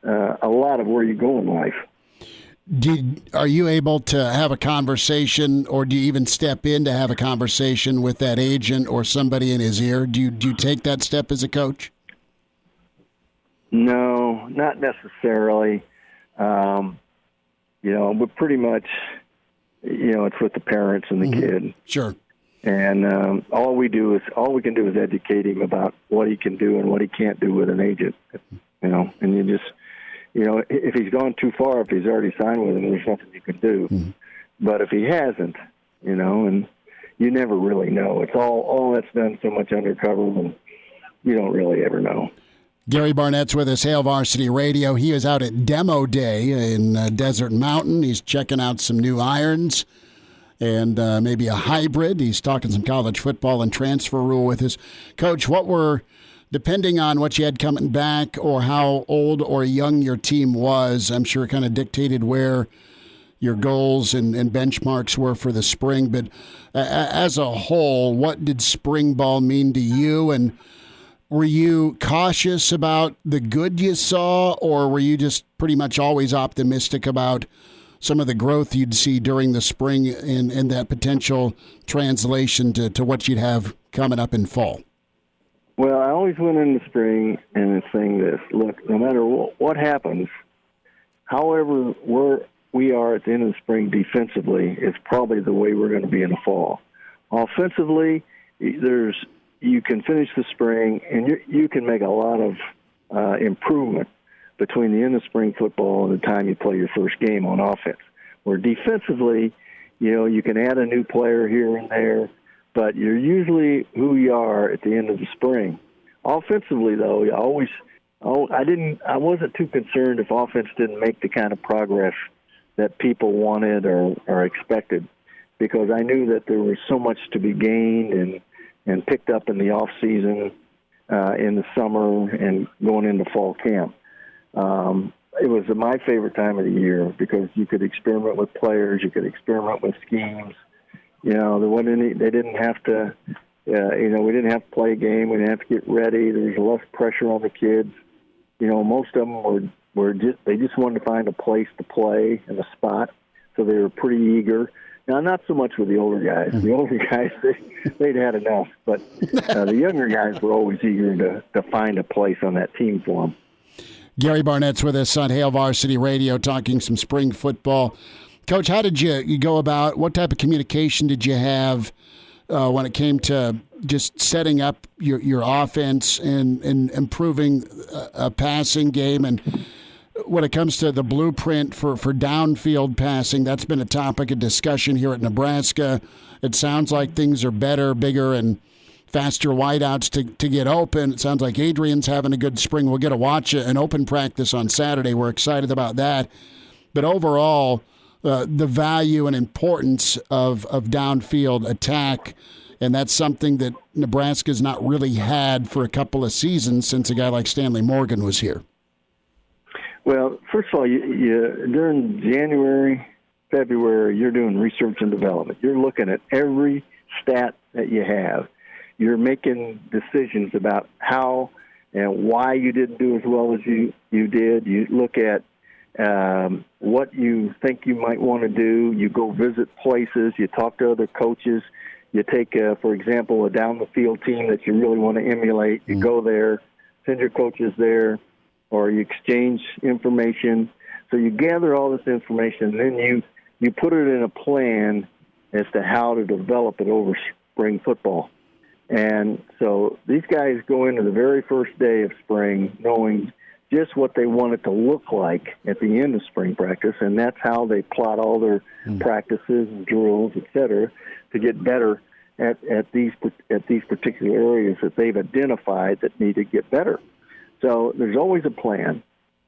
a lot of where you go in life. Are you able to have a conversation, or do you even step in to have a conversation with that agent or somebody in his ear? Do you take that step as a coach? No, not necessarily. But pretty much, it's with the parents and the kid. Sure. And all we can do is educate him about what he can do and what he can't do with an agent. And you just, if he's gone too far, if he's already signed with him, there's nothing you can do. Mm-hmm. But if he hasn't, and you never really know. It's all that's done so much undercover, and you don't really ever know. Gary Barnett's with us, Hail Varsity Radio. He is out at Demo Day in Desert Mountain. He's checking out some new irons and maybe a hybrid. He's talking some college football and transfer rule with us. Coach, depending on what you had coming back or how old or young your team was, I'm sure it kind of dictated where your goals and benchmarks were for the spring. But as a whole, what did spring ball mean to you? And were you cautious about the good you saw, or were you just pretty much always optimistic about some of the growth you'd see during the spring and that potential translation to what you'd have coming up in fall? Well, I always went in the spring and saying this, look, no matter what happens, however we are at the end of the spring defensively is probably the way we're going to be in the fall. Offensively, you can finish the spring, and you can make a lot of improvement between the end of spring football and the time you play your first game on offense. Where defensively, you can add a new player here and there, but you're usually who you are at the end of the spring. Offensively, though, I wasn't too concerned if offense didn't make the kind of progress that people wanted or expected, because I knew that there was so much to be gained and picked up in the off season, in the summer, and going into fall camp. It was my favorite time of the year because you could experiment with players, you could experiment with schemes. There wasn't any. They didn't have to. We didn't have to play a game. We didn't have to get ready. There was less pressure on the kids. Most of them were just wanted to find a place to play and a spot, so they were pretty eager. Now, not so much with the older guys. The older guys, they'd had enough. But the younger guys were always eager to find a place on that team for them. Gary Barnett's with us on Hail Varsity Radio talking some spring football. Coach, how did you go about, what type of communication did you have when it came to just setting up your offense and improving a passing game? And when it comes to the blueprint for downfield passing, that's been a topic of discussion here at Nebraska. It sounds like things are better, bigger, and faster wideouts to get open. It sounds like Adrian's having a good spring. We'll get to watch an open practice on Saturday. We're excited about that. But overall, the value and importance of downfield attack, and that's something that Nebraska's not really had for a couple of seasons since a guy like Stanley Morgan was here. Well, first of all, you during January, February, you're doing research and development. You're looking at every stat that you have. You're making decisions about how and why you didn't do as well as you did. You look at what you think you might want to do. You go visit places. You talk to other coaches. You take, for example, a down-the-field team that you really want to emulate. You go there, send your coaches there, or you exchange information. So you gather all this information, and then you put it in a plan as to how to develop it over spring football. And so these guys go into the very first day of spring knowing just what they want it to look like at the end of spring practice, and that's how they plot all their practices and drills, et cetera, to get better at these particular areas that they've identified that need to get better. So there's always a plan,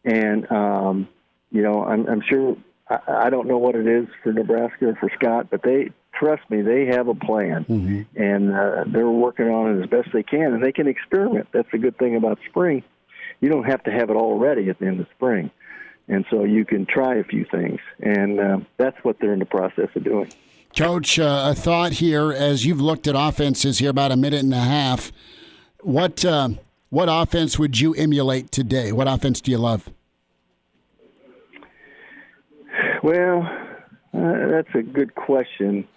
and I'm sure I don't know what it is for Nebraska or for Scott, but trust me, they have a plan, and they're working on it as best they can, and they can experiment. That's the good thing about spring. You don't have to have it all ready at the end of spring, and so you can try a few things, and that's what they're in the process of doing. Coach, a thought here as you've looked at offenses here about a minute and a half. What offense would you emulate today? What offense do you love? Well, that's a good question.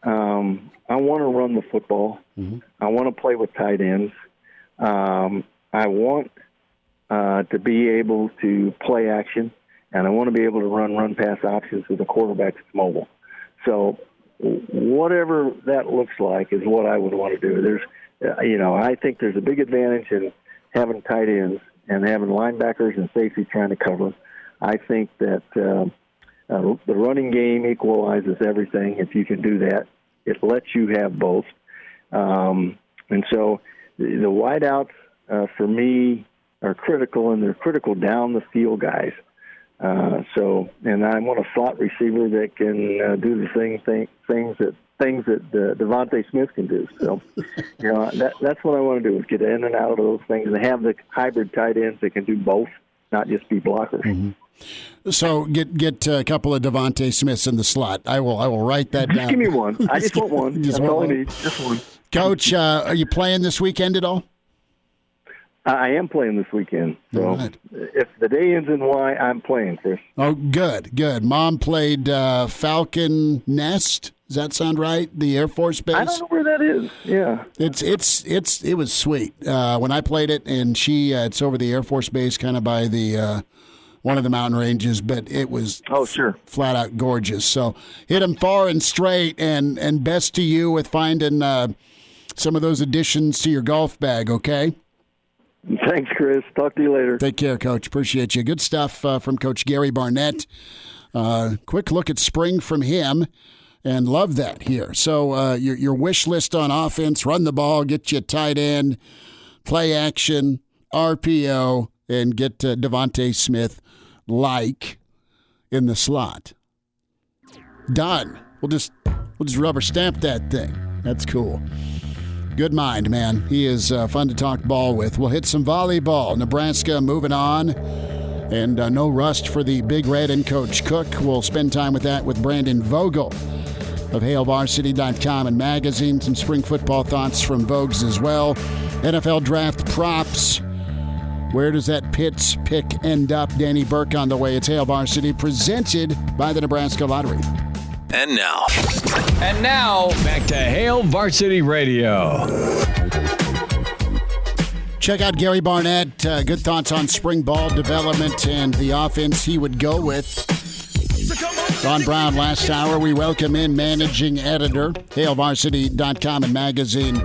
I want to run the football. I want to play with tight ends. I want to be able to play action, and I want to be able to run pass options with a quarterback that's mobile. So whatever that looks like is what I would want to do. I think there's a big advantage in having tight ends and having linebackers and safety trying to cover. I think that the running game equalizes everything if you can do that. It lets you have both. And so the wideouts, for me, are critical, and they're critical down the field guys. And I want a slot receiver that can do the things that Devontae Smith can do. So, that's what I want to do, is get in and out of those things and have the hybrid tight ends that can do both, not just be blockers. So get a couple of Devontae Smiths in the slot. I will write that down. Just give me one. I just want one. That's all I need. Just one. Coach, are you playing this weekend at all? I am playing this weekend. So if the day ends in Y, I'm playing, Chris. Oh, good. Mom played Falcon Nest. Does that sound right? The Air Force Base? I don't know where that is. Yeah. It was sweet. When I played it, and it's over the Air Force Base, kind of by the one of the mountain ranges, but it was flat out gorgeous. So hit them far and straight, and best to you with finding some of those additions to your golf bag, okay? Thanks, Chris. Talk to you later. Take care, Coach. Appreciate you. Good stuff from Coach Gary Barnett. Quick look at spring from him, and love that here. So your wish list on offense: run the ball, get you a tight end, play action, RPO, and get Devontae Smith in the slot. Done. We'll just rubber stamp that thing. That's cool. Good mind, man. He is fun to talk ball with. We'll hit some volleyball. Nebraska moving on. And no rust for the Big Red and Coach Cook. We'll spend time with that with Brandon Vogel of HailVarsity.com and magazine. Some spring football thoughts from Vogues as well. NFL draft props. Where does that Pitts pick end up? Danny Burke on the way. It's Hail Varsity, presented by the Nebraska Lottery. And now, back to Hail Varsity Radio. Check out Gary Barnett. Good thoughts on spring ball development and the offense he would go with. Ron Brown, last hour. We welcome in managing editor, HailVarsity.com and magazine,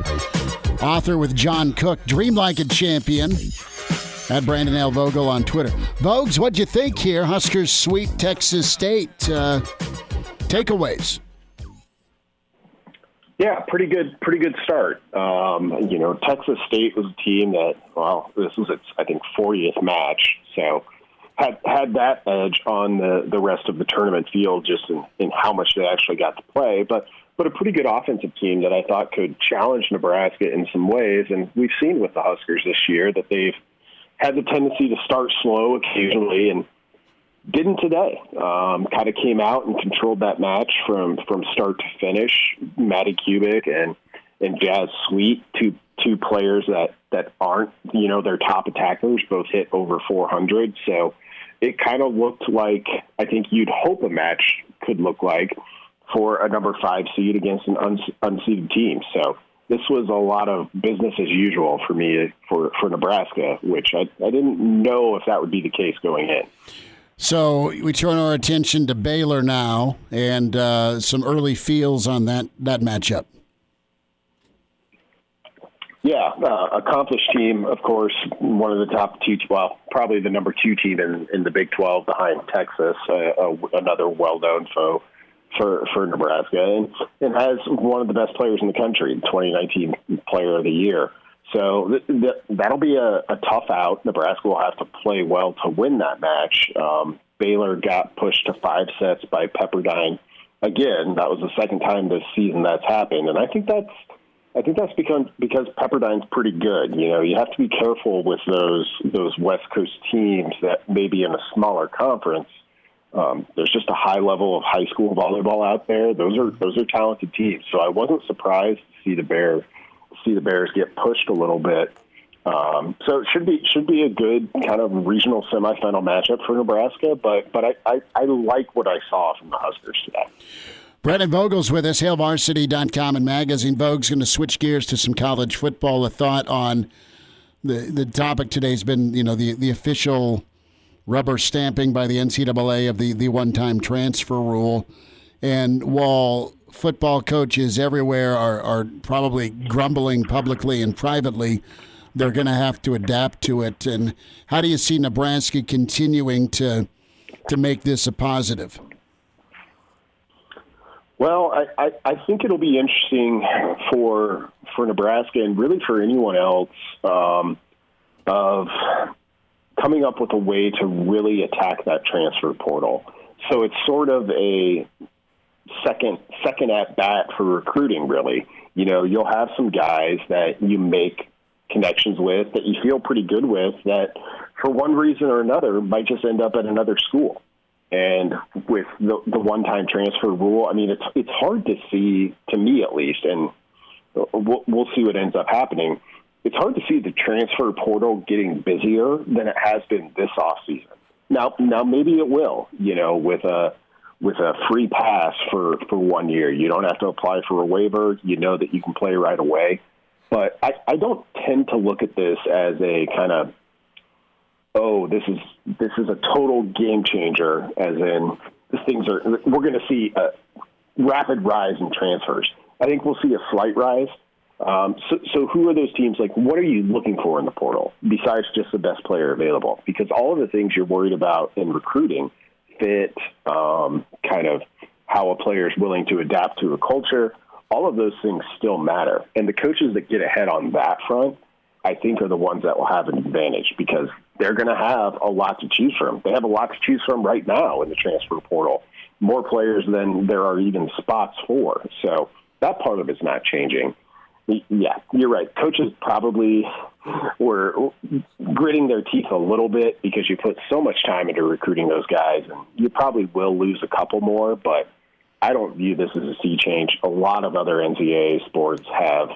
author with John Cook, Dream Like a Champion, at Brandon L. Vogel on Twitter. Vogues, what'd you think here? Huskers sweep Texas State. Takeaways. Yeah, pretty good start. Texas State was a team that, this was its, I think, 40th match, so had that edge on the rest of the tournament field just in how much they actually got to play, but a pretty good offensive team that I thought could challenge Nebraska in some ways, and we've seen with the Huskers this year that they've had the tendency to start slow occasionally and didn't today. Kind of came out and controlled that match from start to finish. Maddie Kubik and Jazz Sweet, two players that aren't, their top attackers, both hit over 400. So it kind of looked like, I think you'd hope a match could look like for a number 5 seed against an unseeded team. So this was a lot of business as usual for me for Nebraska, which I didn't know if that would be the case going in. So we turn our attention to Baylor now and some early feels on that matchup. Yeah, accomplished team, of course, one of the top two, probably the number 2 team in the Big 12 behind Texas, another well-known foe for Nebraska, and has one of the best players in the country, 2019 Player of the Year. So that'll be a tough out. Nebraska will have to play well to win that match. Baylor got pushed to 5 sets by Pepperdine. Again, that was the second time this season that's happened, and I think that's because Pepperdine's pretty good. You have to be careful with those West Coast teams that may be in a smaller conference. There's just a high level of high school volleyball out there. Those are talented teams. So I wasn't surprised to see the Bears get pushed a little bit. So it should be a good kind of regional semifinal matchup for Nebraska. But I like what I saw from the Huskers today. Brandon Vogel's with us, HailVarsity.com and magazine. Vogel's going to switch gears to some college football. A thought on the topic today has been, the official rubber stamping by the NCAA of the one-time transfer rule. And while football coaches everywhere are probably grumbling publicly and privately, they're going to have to adapt to it. And how do you see Nebraska continuing to make this a positive? Well, I think it'll be interesting for Nebraska and really for anyone else of coming up with a way to really attack that transfer portal. So it's sort of a second at bat for recruiting, really. You'll have some guys that you make connections with that you feel pretty good with that for one reason or another might just end up at another school. And with the one-time transfer rule, I mean, it's hard to see, to me at least, and we'll see what ends up happening. It's hard to see the transfer portal getting busier than it has been this offseason. Now maybe it will, with a free pass for 1 year. You don't have to apply for a waiver. You know that you can play right away. But I don't tend to look at this as a kind of, this is a total game changer, as in we're going to see a rapid rise in transfers. I think we'll see a slight rise. So who are those teams? Like, what are you looking for in the portal besides just the best player available? Because all of the things you're worried about in recruiting, fit, kind of how a player is willing to adapt to a culture, all of those things still matter. And the coaches that get ahead on that front, I think, are the ones that will have an advantage because they're going to have a lot to choose from. They have a lot to choose from right now in the transfer portal, more players than there are even spots for. So that part of it's not changing. Yeah, you're right. Coaches probably were gritting their teeth a little bit because you put so much time into recruiting those guys, and you probably will lose a couple more, but I don't view this as a sea change. A lot of other NCAA sports have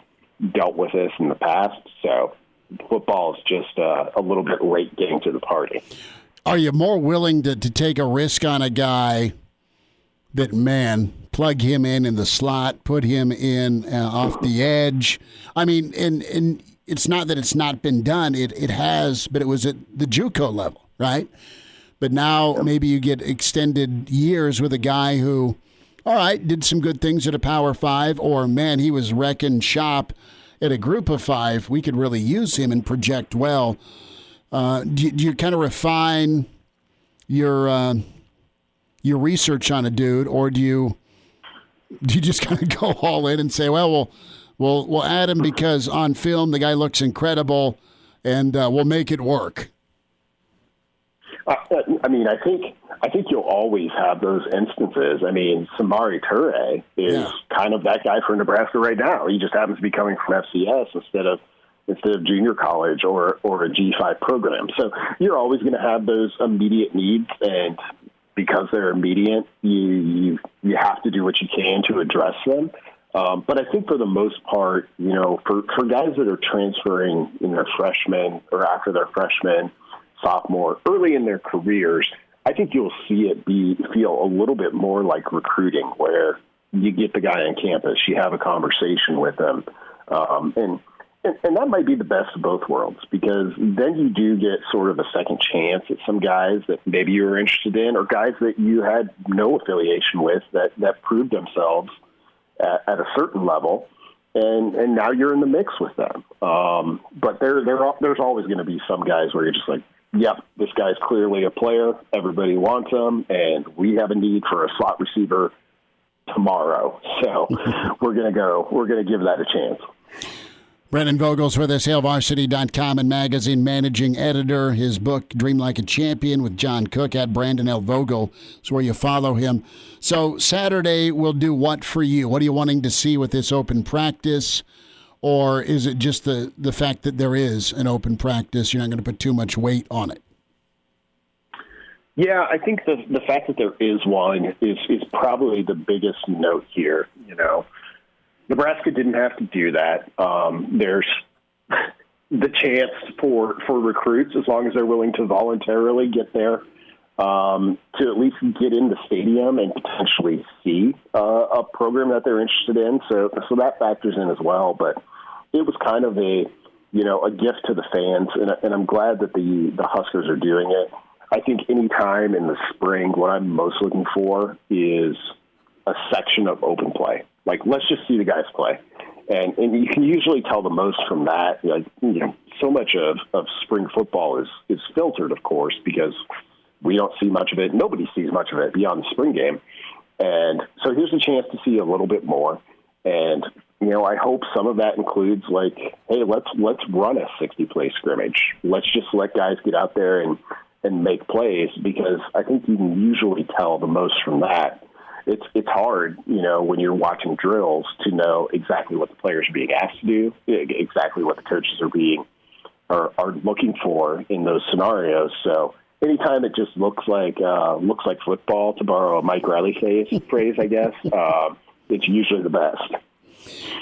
dealt with this in the past, so football is just a little bit late getting to the party. Are you more willing to take a risk on a guy that, man, plug him in the slot, put him in off the edge. I mean, and it's not that it's not been done. It has, but it was at the JUCO level, right? But now maybe you get extended years with a guy who, all right, did some good things at a Power 5, or, man, he was wrecking shop at a Group of 5. We could really use him and project well. Do you kind of refine your research on a dude, or do you just kind of go all in and say, well, we'll add him because on film the guy looks incredible, and we'll make it work? I mean, I think you'll always have those instances. I mean, Samari Toure is kind of that guy for Nebraska right now. He just happens to be coming from FCS instead of junior college or a G5 program. So you're always going to have those immediate needs, and because they're immediate, you have to do what you can to address them. But I think for the most part, for guys that are transferring in their freshman or after their freshman, sophomore, early in their careers, I think you'll see it feel a little bit more like recruiting, where you get the guy on campus, you have a conversation with them, and that might be the best of both worlds, because then you do get sort of a second chance at some guys that maybe you were interested in, or guys that you had no affiliation with that proved themselves at a certain level, and now you're in the mix with them. But there's always going to be some guys where you're just like, yep, this guy's clearly a player. Everybody wants him, and we have a need for a slot receiver tomorrow. So we're going to give that a chance. Brendan Vogel's with us, HailVarsity.com and magazine managing editor. His book, Dream Like a Champion with John Cook, at Brandon L. Vogel is where you follow him. So Saturday will do what for you? What are you wanting to see with this open practice? Or is it just the fact that there is an open practice, you're not going to put too much weight on it? Yeah, I think the fact that there is one is probably the biggest note here. Nebraska didn't have to do that. There's the chance for recruits, as long as they're willing to voluntarily get there, to at least get in the stadium and potentially see a program that they're interested in. So that factors in as well. But it was kind of a gift to the fans, and I'm glad that the Huskers are doing it. I think any time in the spring, what I'm most looking for is a section of open play. Like, let's just see the guys play. And you can usually tell the most from that. So much of spring football is filtered, of course, because we don't see much of it. Nobody sees much of it beyond the spring game. And so here's a chance to see a little bit more. And, I hope some of that includes, like, hey, let's run a 60-play scrimmage. Let's just let guys get out there and make plays, because I think you can usually tell the most from that. It's hard, when you're watching drills, to know exactly what the players are being asked to do, exactly what the coaches are looking for in those scenarios. So anytime it just looks like football, to borrow a Mike Riley phrase, I guess, it's usually the best.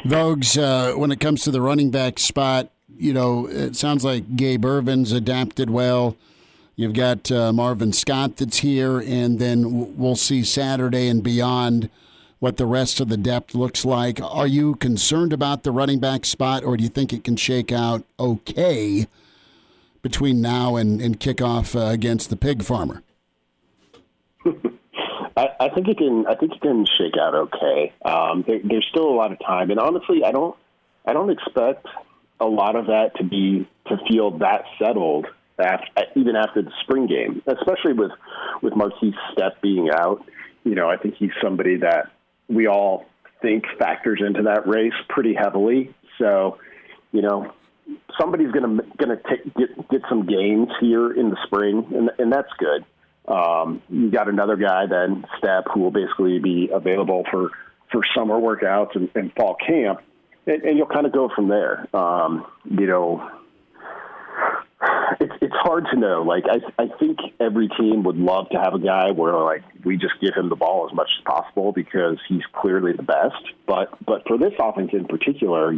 Vogues, when it comes to the running back spot, it sounds like Gabe Irvin's adapted well. You've got Marvin Scott that's here, and then we'll see Saturday and beyond what the rest of the depth looks like. Are you concerned about the running back spot, or do you think it can shake out okay between now and kickoff against the pig farmer? I think it can shake out okay. There's still a lot of time, and honestly, I don't expect a lot of that to feel that settled even after the spring game, especially with Marquise Stepp being out. I think he's somebody that we all think factors into that race pretty heavily. So, somebody's going to get some gains here in the spring, and that's good. You got another guy then, Stepp, who will basically be available for summer workouts and fall camp, and you'll kind of go from there. It's hard to know. Like, I think every team would love to have a guy where, like, we just give him the ball as much as possible because he's clearly the best. But for this offense in particular,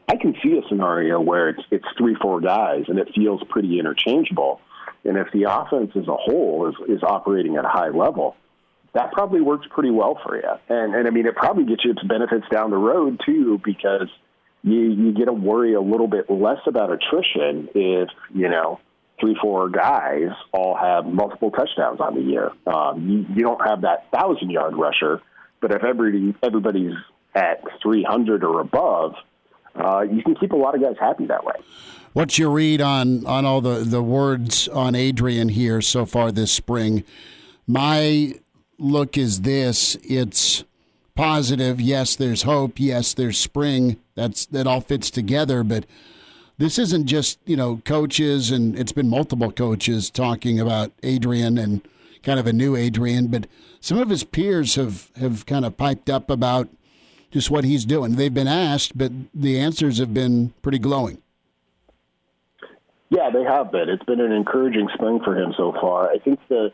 I can see a scenario where it's 3-4 guys and it feels pretty interchangeable. And if the offense as a whole is operating at a high level, that probably works pretty well for you. And I mean, it probably gets you its benefits down the road, too, because you get to worry a little bit less about attrition if, 3-4 guys all have multiple touchdowns on the year. You don't have that 1,000-yard rusher, but if everybody's at 300 or above, you can keep a lot of guys happy that way. What's your read on all the words on Adrian here so far this spring? My look is this. It's positive. Yes, there's hope. Yes, there's spring. That all fits together, but this isn't just, coaches, and it's been multiple coaches talking about Adrian and kind of a new Adrian, but some of his peers have kind of piped up about just what he's doing. They've been asked, but the answers have been pretty glowing. Yeah, they have been. It's been an encouraging spring for him so far. I think the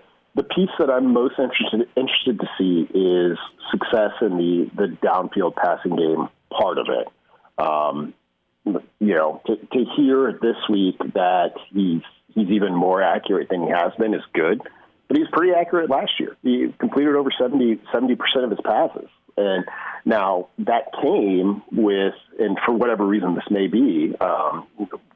piece that I'm most interested to see is success in the downfield passing game part of it. To hear this week that he's even more accurate than he has been is good, but he was pretty accurate last year. He completed over 70% of his passes. And now that came with, and for whatever reason this may be,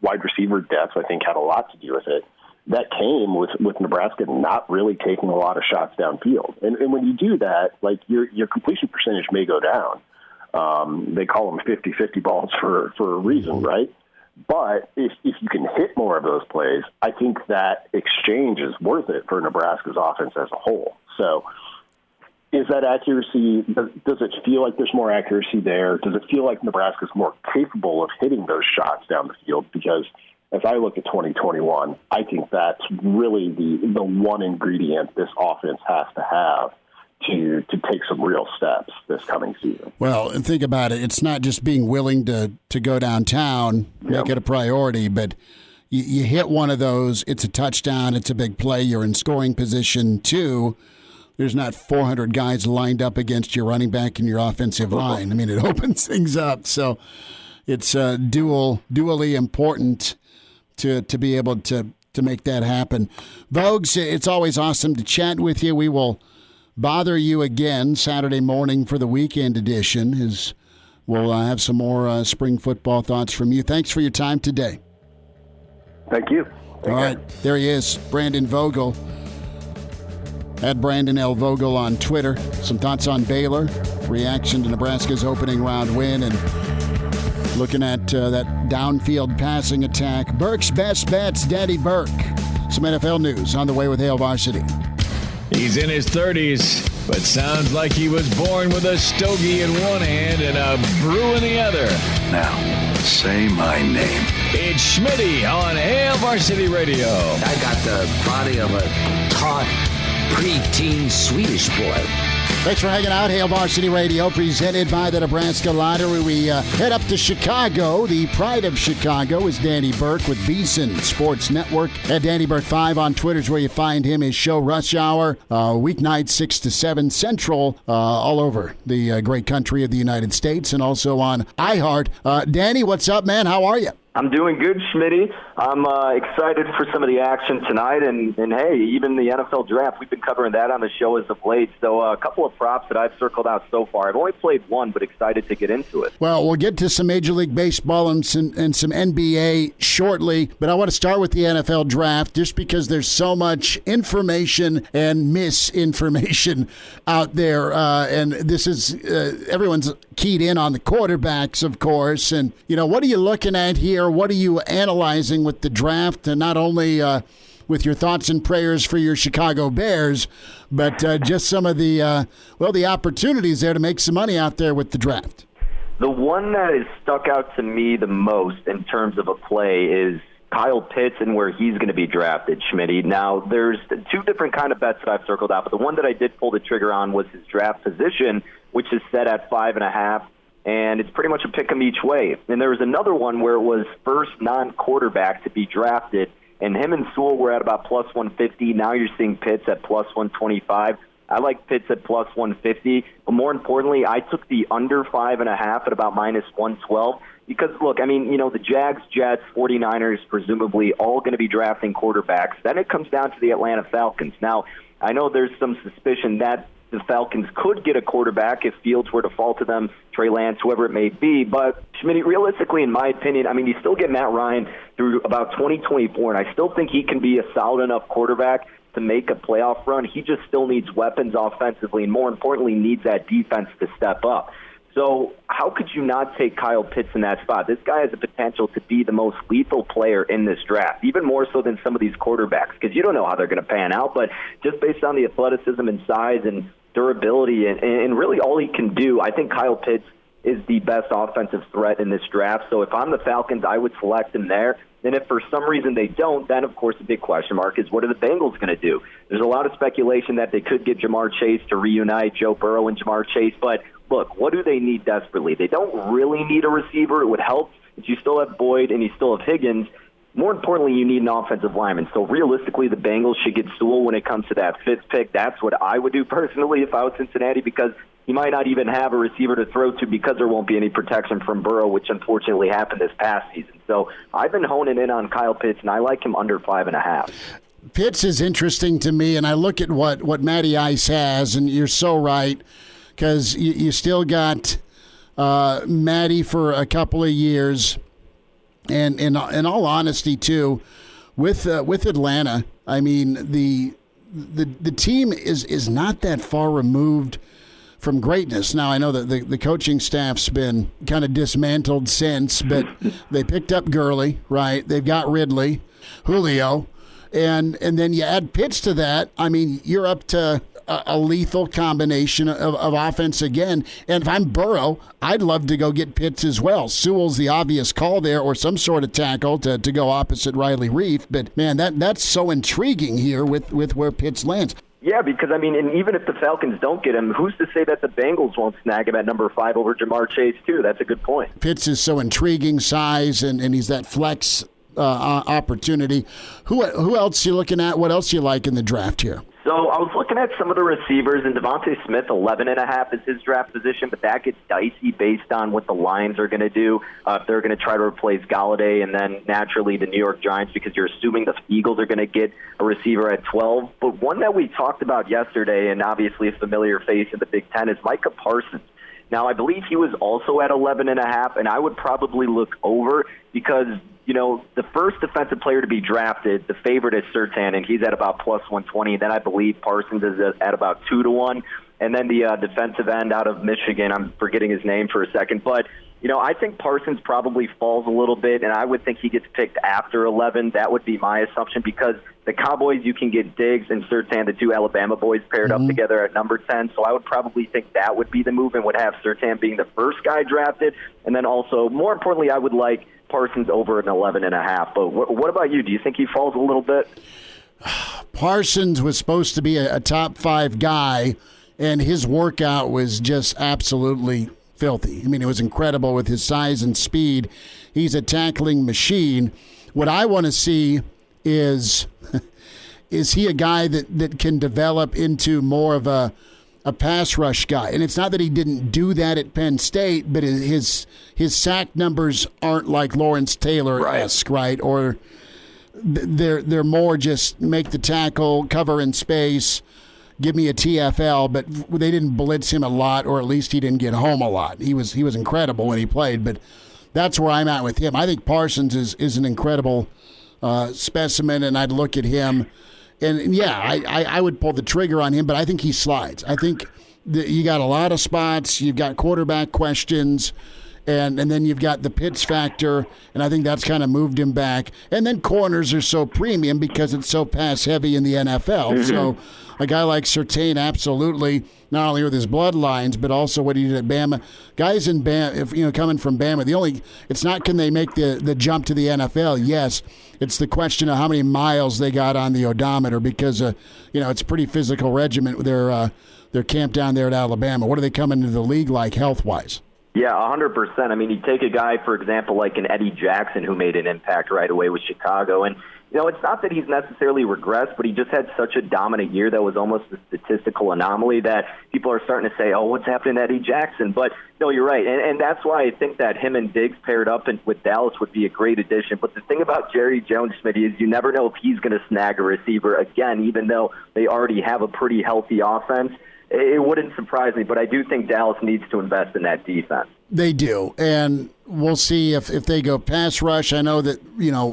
wide receiver depth, I think, had a lot to do with it. That came with Nebraska not really taking a lot of shots downfield. And when you do that, like your completion percentage may go down. They call them 50-50 balls for a reason, right? But if you can hit more of those plays, I think that exchange is worth it for Nebraska's offense as a whole. So is that accuracy, does it feel like there's more accuracy there? Does it feel like Nebraska's more capable of hitting those shots down the field? Because as I look at 2021, I think that's really the one ingredient this offense has to have to take some real steps this coming season. Well, and think about it. It's not just being willing to go downtown, make it a priority, but you hit one of those, it's a touchdown, it's a big play, you're in scoring position too. There's not 400 guys lined up against your running back and your offensive line. I mean, it opens things up. So it's dually important to be able to make that happen. Vogues, it's always awesome to chat with you. We will bother you again Saturday morning for the weekend edition. We'll have some more spring football thoughts from you. Thanks for your time today. Thank you. All right, there he is, Brandon Vogel. At Brandon L. Vogel on Twitter. Some thoughts on Baylor, reaction to Nebraska's opening round win, and looking at that downfield passing attack. Burke's best bets, Daddy Burke. Some NFL news on the way with Hail Varsity. He's in his 30s, but sounds like he was born with a stogie in one hand and a brew in the other. Now, say my name. It's Schmitty on Hail Varsity Radio. I got the body of a taut, preteen Swedish boy. Thanks for hanging out. Hail Varsity Radio, presented by the Nebraska Lottery. We head up to Chicago. The pride of Chicago is Danny Burke with VSiN Sports Network. At Danny Burke 5 on Twitter is where you find him. His show, Rush Hour, weeknights 6 to 7 Central, all over the great country of the United States, and also on iHeart. Danny, what's up, man? How are you? I'm doing good, Schmitty. I'm excited for some of the action tonight, and hey, even the NFL draft, we've been covering that on the show as of late. So a couple of props that I've circled out so far. I've only played one, but excited to get into it. Well, we'll get to some Major League Baseball and some NBA shortly, but I want to start with the NFL draft just because there's so much information and misinformation out there, and this is everyone's keyed in on the quarterbacks, of course, and what are you looking at here? What are you analyzing with the draft, and not only with your thoughts and prayers for your Chicago Bears, but just some of the opportunities there to make some money out there with the draft? The one that has stuck out to me the most in terms of a play is Kyle Pitts and where he's going to be drafted, Schmitty. Now, there's two different kind of bets that I've circled out, but the one that I did pull the trigger on was his draft position, which is set at 5.5. And it's pretty much a pick 'em each way. And there was another one where it was first non-quarterback to be drafted, and him and Sewell were at about plus 150. Now you're seeing Pitts at plus 125. I like Pitts at plus 150. But more importantly, I took the under 5.5 at about minus 112. Because, look, I mean, the Jags, Jets, 49ers, presumably all going to be drafting quarterbacks. Then it comes down to the Atlanta Falcons. Now, I know there's some suspicion that the Falcons could get a quarterback if Fields were to fall to them, Trey Lance, whoever it may be. But, Schmidt, realistically, in my opinion, I mean, you still get Matt Ryan through about 2024, and I still think he can be a solid enough quarterback to make a playoff run. He just still needs weapons offensively, and more importantly, needs that defense to step up. So how could you not take Kyle Pitts in that spot? This guy has the potential to be the most lethal player in this draft, even more so than some of these quarterbacks, because you don't know how they're going to pan out. But just based on the athleticism and size and durability and really all he can do, I think Kyle Pitts is the best offensive threat in this draft. So if I'm the Falcons, I would select him there. And if for some reason they don't, then, of course, the big question mark is what are the Bengals going to do? There's a lot of speculation that they could get Jamar Chase to reunite Joe Burrow and Jamar Chase. But, look, what do they need desperately? They don't really need a receiver. It would help if you still have Boyd and you still have Higgins. More importantly, you need an offensive lineman. So realistically, the Bengals should get Sewell when it comes to that fifth pick. That's what I would do personally if I was Cincinnati, because he might not even have a receiver to throw to because there won't be any protection from Burrow, which unfortunately happened this past season. So I've been honing in on Kyle Pitts, and I like him under 5.5. Pitts is interesting to me, and I look at what Matty Ice has, and you're so right, because you still got Matty for a couple of years. And in all honesty, too, with Atlanta, I mean the team is not that far removed from greatness. Now I know that the coaching staff's been kind of dismantled since, but they picked up Gurley, right? They've got Ridley, Julio, and then you add Pitts to that. I mean, you're up to a lethal combination of offense again. And if I'm Burrow, I'd love to go get Pitts as well. Sewell's the obvious call there, or some sort of tackle to go opposite Riley Reif. But, man, that's so intriguing here with where Pitts lands. Yeah, because, I mean, and even if the Falcons don't get him, who's to say that the Bengals won't snag him at number 5 over Jamar Chase, too? That's a good point. Pitts is so intriguing, size, and he's that flex opportunity. Who else you looking at? What else you like in the draft here? So I was looking at some of the receivers, and Devontae Smith, 11.5 is his draft position, but that gets dicey based on what the Lions are going to do. If they're going to try to replace Galladay, and then naturally the New York Giants, because you're assuming the Eagles are going to get a receiver at 12. But one that we talked about yesterday, and obviously a familiar face in the Big Ten, is Micah Parsons. Now, I believe he was also at 11.5, and I would probably look over because, you know, the first defensive player to be drafted, the favorite is Surtain, and he's at about plus 120. Then I believe Parsons is at about 2-1. And then the defensive end out of Michigan, I'm forgetting his name for a second. But, you know, I think Parsons probably falls a little bit, and I would think he gets picked after 11. That would be my assumption, because the Cowboys, you can get Diggs and Surtain, the two Alabama boys, paired up together at number 10. So I would probably think that would be the move, and would have Surtain being the first guy drafted. And then also, more importantly, I would like Parsons over an 11.5. But what about you? Do you think he falls a little bit? Parsons was supposed to be a top 5 guy, and his workout was just absolutely filthy. I mean, it was incredible with his size and speed. He's a tackling machine. What I want to see is he a guy that can develop into more of a pass rush guy? And it's not that he didn't do that at Penn State, but his sack numbers aren't like Lawrence Taylor-esque, right? Or they're more just make the tackle, cover in space, give me a TFL, but they didn't blitz him a lot, or at least he didn't get home a lot. He was incredible when he played, but that's where I'm at with him. I think Parsons is an incredible specimen, and I'd look at him. And, yeah, I would pull the trigger on him, but I think he slides. I think you got a lot of spots. You've got quarterback questions, and then you've got the Pitts factor, and I think that's kind of moved him back. And then corners are so premium because it's so pass-heavy in the NFL. Mm-hmm. So a guy like Surtain, absolutely, not only with his bloodlines, but also what he did at Bama. Guys in Bama, coming from Bama, it's not can they make the jump to the NFL. Yes, it's the question of how many miles they got on the odometer, because it's a pretty physical regiment. Their camp down there at Alabama. What are they coming into the league like health-wise? Yeah, 100%. I mean, you take a guy, for example, like an Eddie Jackson, who made an impact right away with Chicago, and it's not that he's necessarily regressed, but he just had such a dominant year that was almost a statistical anomaly that people are starting to say, oh, what's happening to Eddie Jackson? But, no, you're right. And that's why I think that him and Diggs paired up with Dallas would be a great addition. But the thing about Jerry Jones, Smitty, is you never know if he's going to snag a receiver again, even though they already have a pretty healthy offense. it wouldn't surprise me, but I do think Dallas needs to invest in that defense. They do, and we'll see if they go pass rush. I know that,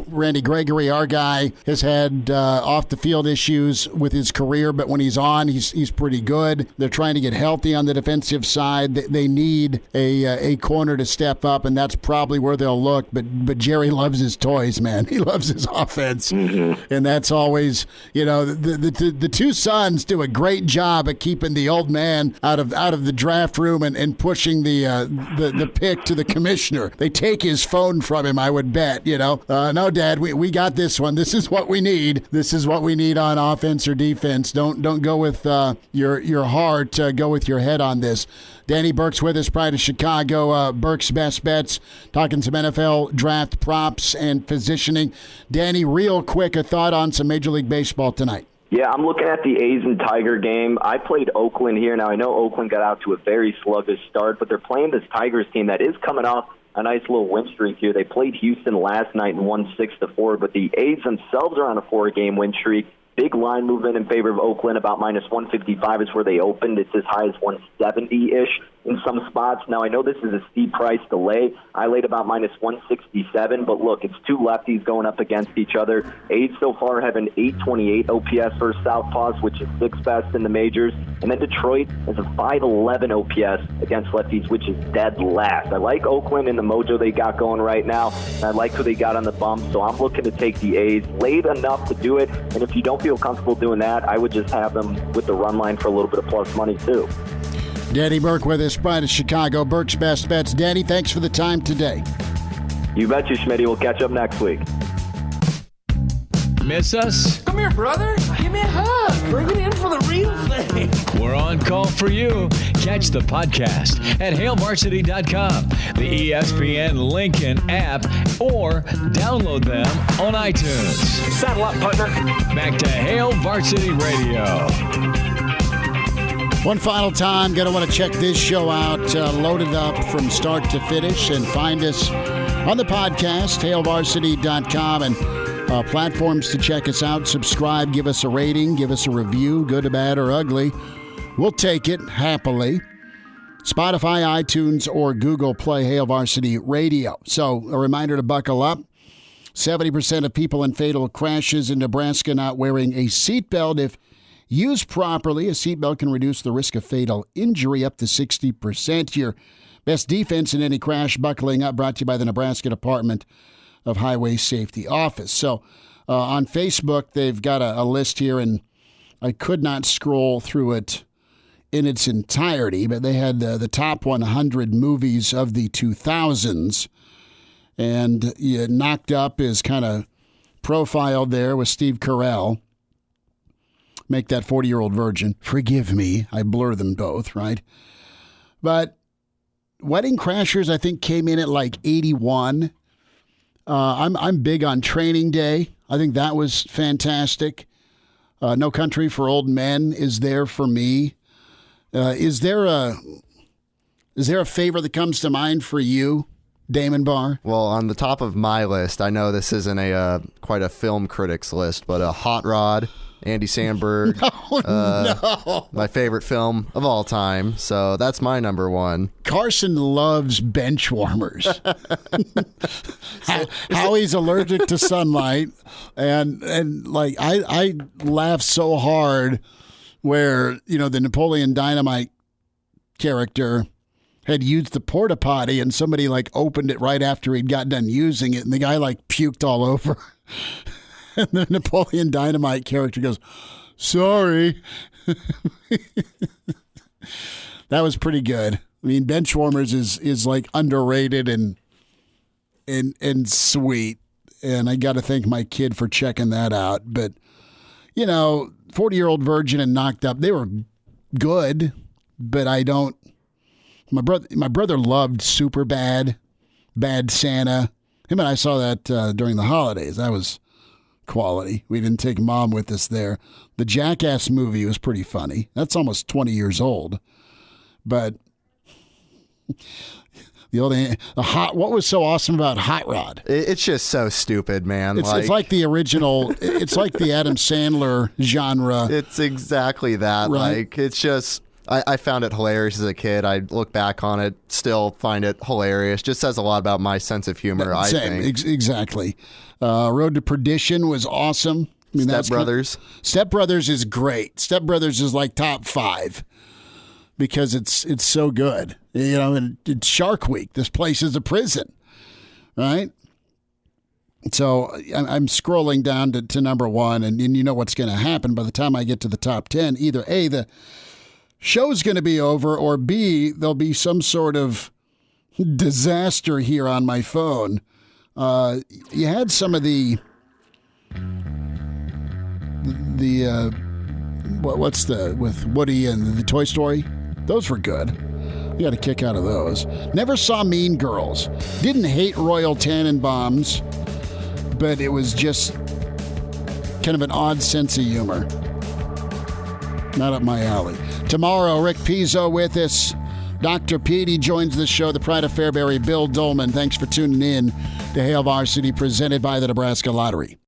Randy Gregory, our guy, has had off-the-field issues with his career, but when he's on, he's pretty good. They're trying to get healthy on the defensive side. They need a corner to step up, and that's probably where they'll look. But Jerry loves his toys, man. He loves his offense, and that's always, the two sons do a great job at keeping the old man out of the draft room and pushing the pick to the commissioner. They take his phone from him, I would bet, No, Dad, we got this one. This is what we need. This is what we need on offense or defense. Don't go with your heart. Go with your head on this. Danny Burke's with us, Pride of Chicago. Burke's Best Bets, talking some NFL draft props and positioning. Danny, real quick, a thought on some Major League Baseball tonight. Yeah, I'm looking at the A's and Tiger game. I played Oakland here. Now, I know Oakland got out to a very sluggish start, but they're playing this Tigers team that is coming off a nice little win streak here. They played Houston last night and won 6-4, but the A's themselves are on a 4-game win streak. Big line movement in favor of Oakland, about minus 155 is where they opened. It's as high as 170-ish in some spots. Now, I know this is a steep price to lay. I laid about minus 167, but look, it's two lefties going up against each other. A's so far have an 828 OPS for Southpaws, which is 6th best in the majors. And then Detroit has a 511 OPS against lefties, which is dead last. I like Oakland and the mojo they got going right now. And I like who they got on the bump, so I'm looking to take the A's. Laid enough to do it, and if you don't feel comfortable doing that, I would just have them with the run line for a little bit of plus money too. Danny Burke with us, Pride of Chicago, Burke's Best Bets. Danny, thanks for the time today. You betcha, Schmitty. We'll catch up next week. Miss us? Come here, brother. Give me a hug. Bring it in for the real thing. We're on call for you. Catch the podcast at HailVarsity.com, the ESPN Lincoln app, or download them on iTunes. Saddle up, partner. Back to Hail Varsity Radio. One final time, going to want to check this show out, loaded up from start to finish, and find us on the podcast, HailVarsity.com, and platforms to check us out. Subscribe, give us a rating, give us a review, good, bad, or ugly. We'll take it happily. Spotify, iTunes, or Google Play, Hail Varsity Radio. So a reminder to buckle up. 70% of people in fatal crashes in Nebraska not wearing a seatbelt. If used properly, a seatbelt can reduce the risk of fatal injury up to 60%. Your best defense in any crash, buckling up, brought to you by the Nebraska Department of Highway Safety Office. So on Facebook, they've got a list here, and I could not scroll through it in its entirety, but they had the top 100 movies of the 2000s, and Knocked Up is kind of profiled there with Steve Carell. Make that 40-year-old virgin. Forgive me, I blur them both, right? But Wedding Crashers, I think, came in at like 81. I'm big on Training Day. I think that was fantastic. No Country for Old Men is there for me. Is there a favorite that comes to mind for you, Damon Barr? Well, on the top of my list, I know this isn't quite a film critics list, but Hot Rod, Andy Samberg. No. My favorite film of all time. So that's my number one. Carson loves bench warmers. how he's allergic to sunlight. And like, I laugh so hard where, the Napoleon Dynamite character had used the porta potty and somebody like opened it right after he'd got done using it, and the guy like puked all over. And the Napoleon Dynamite character goes, "Sorry." That was pretty good. I mean, bench warmers is like underrated and sweet. And I got to thank my kid for checking that out. But 40-year-old virgin and Knocked Up, they were good, but I don't. My brother loved Superbad, Bad Santa. Him and I saw that during the holidays. That was quality. We didn't take Mom with us there. The Jackass movie was pretty funny. That's almost 20 years old. But what was so awesome about Hot Rod? It's just so stupid, man. It's like the original. It's like the Adam Sandler genre. It's exactly that. Right? Like, it's just I found it hilarious as a kid. I look back on it, still find it hilarious. Just says a lot about my sense of humor, I think. Exactly. Road to Perdition was awesome. I mean, Step Brothers. Step Brothers is great. Step Brothers is like top 5 because it's so good. You know, and it's Shark Week. This place is a prison, right? So I'm scrolling down to number 1, and you know what's going to happen by the time I get to the top 10. Either A, the show's going to be over, or B, there'll be some sort of disaster here on my phone. You had some of the what's with Woody and the Toy Story? Those were good. You got a kick out of those. Never saw Mean Girls. Didn't hate Royal Tannenbaums, but it was just kind of an odd sense of humor. Not up my alley. Tomorrow, Rick Pizzo with us. Dr. Petey joins the show. The Pride of Fairbury, Bill Dolman. Thanks for tuning in to Hail Varsity, presented by the Nebraska Lottery.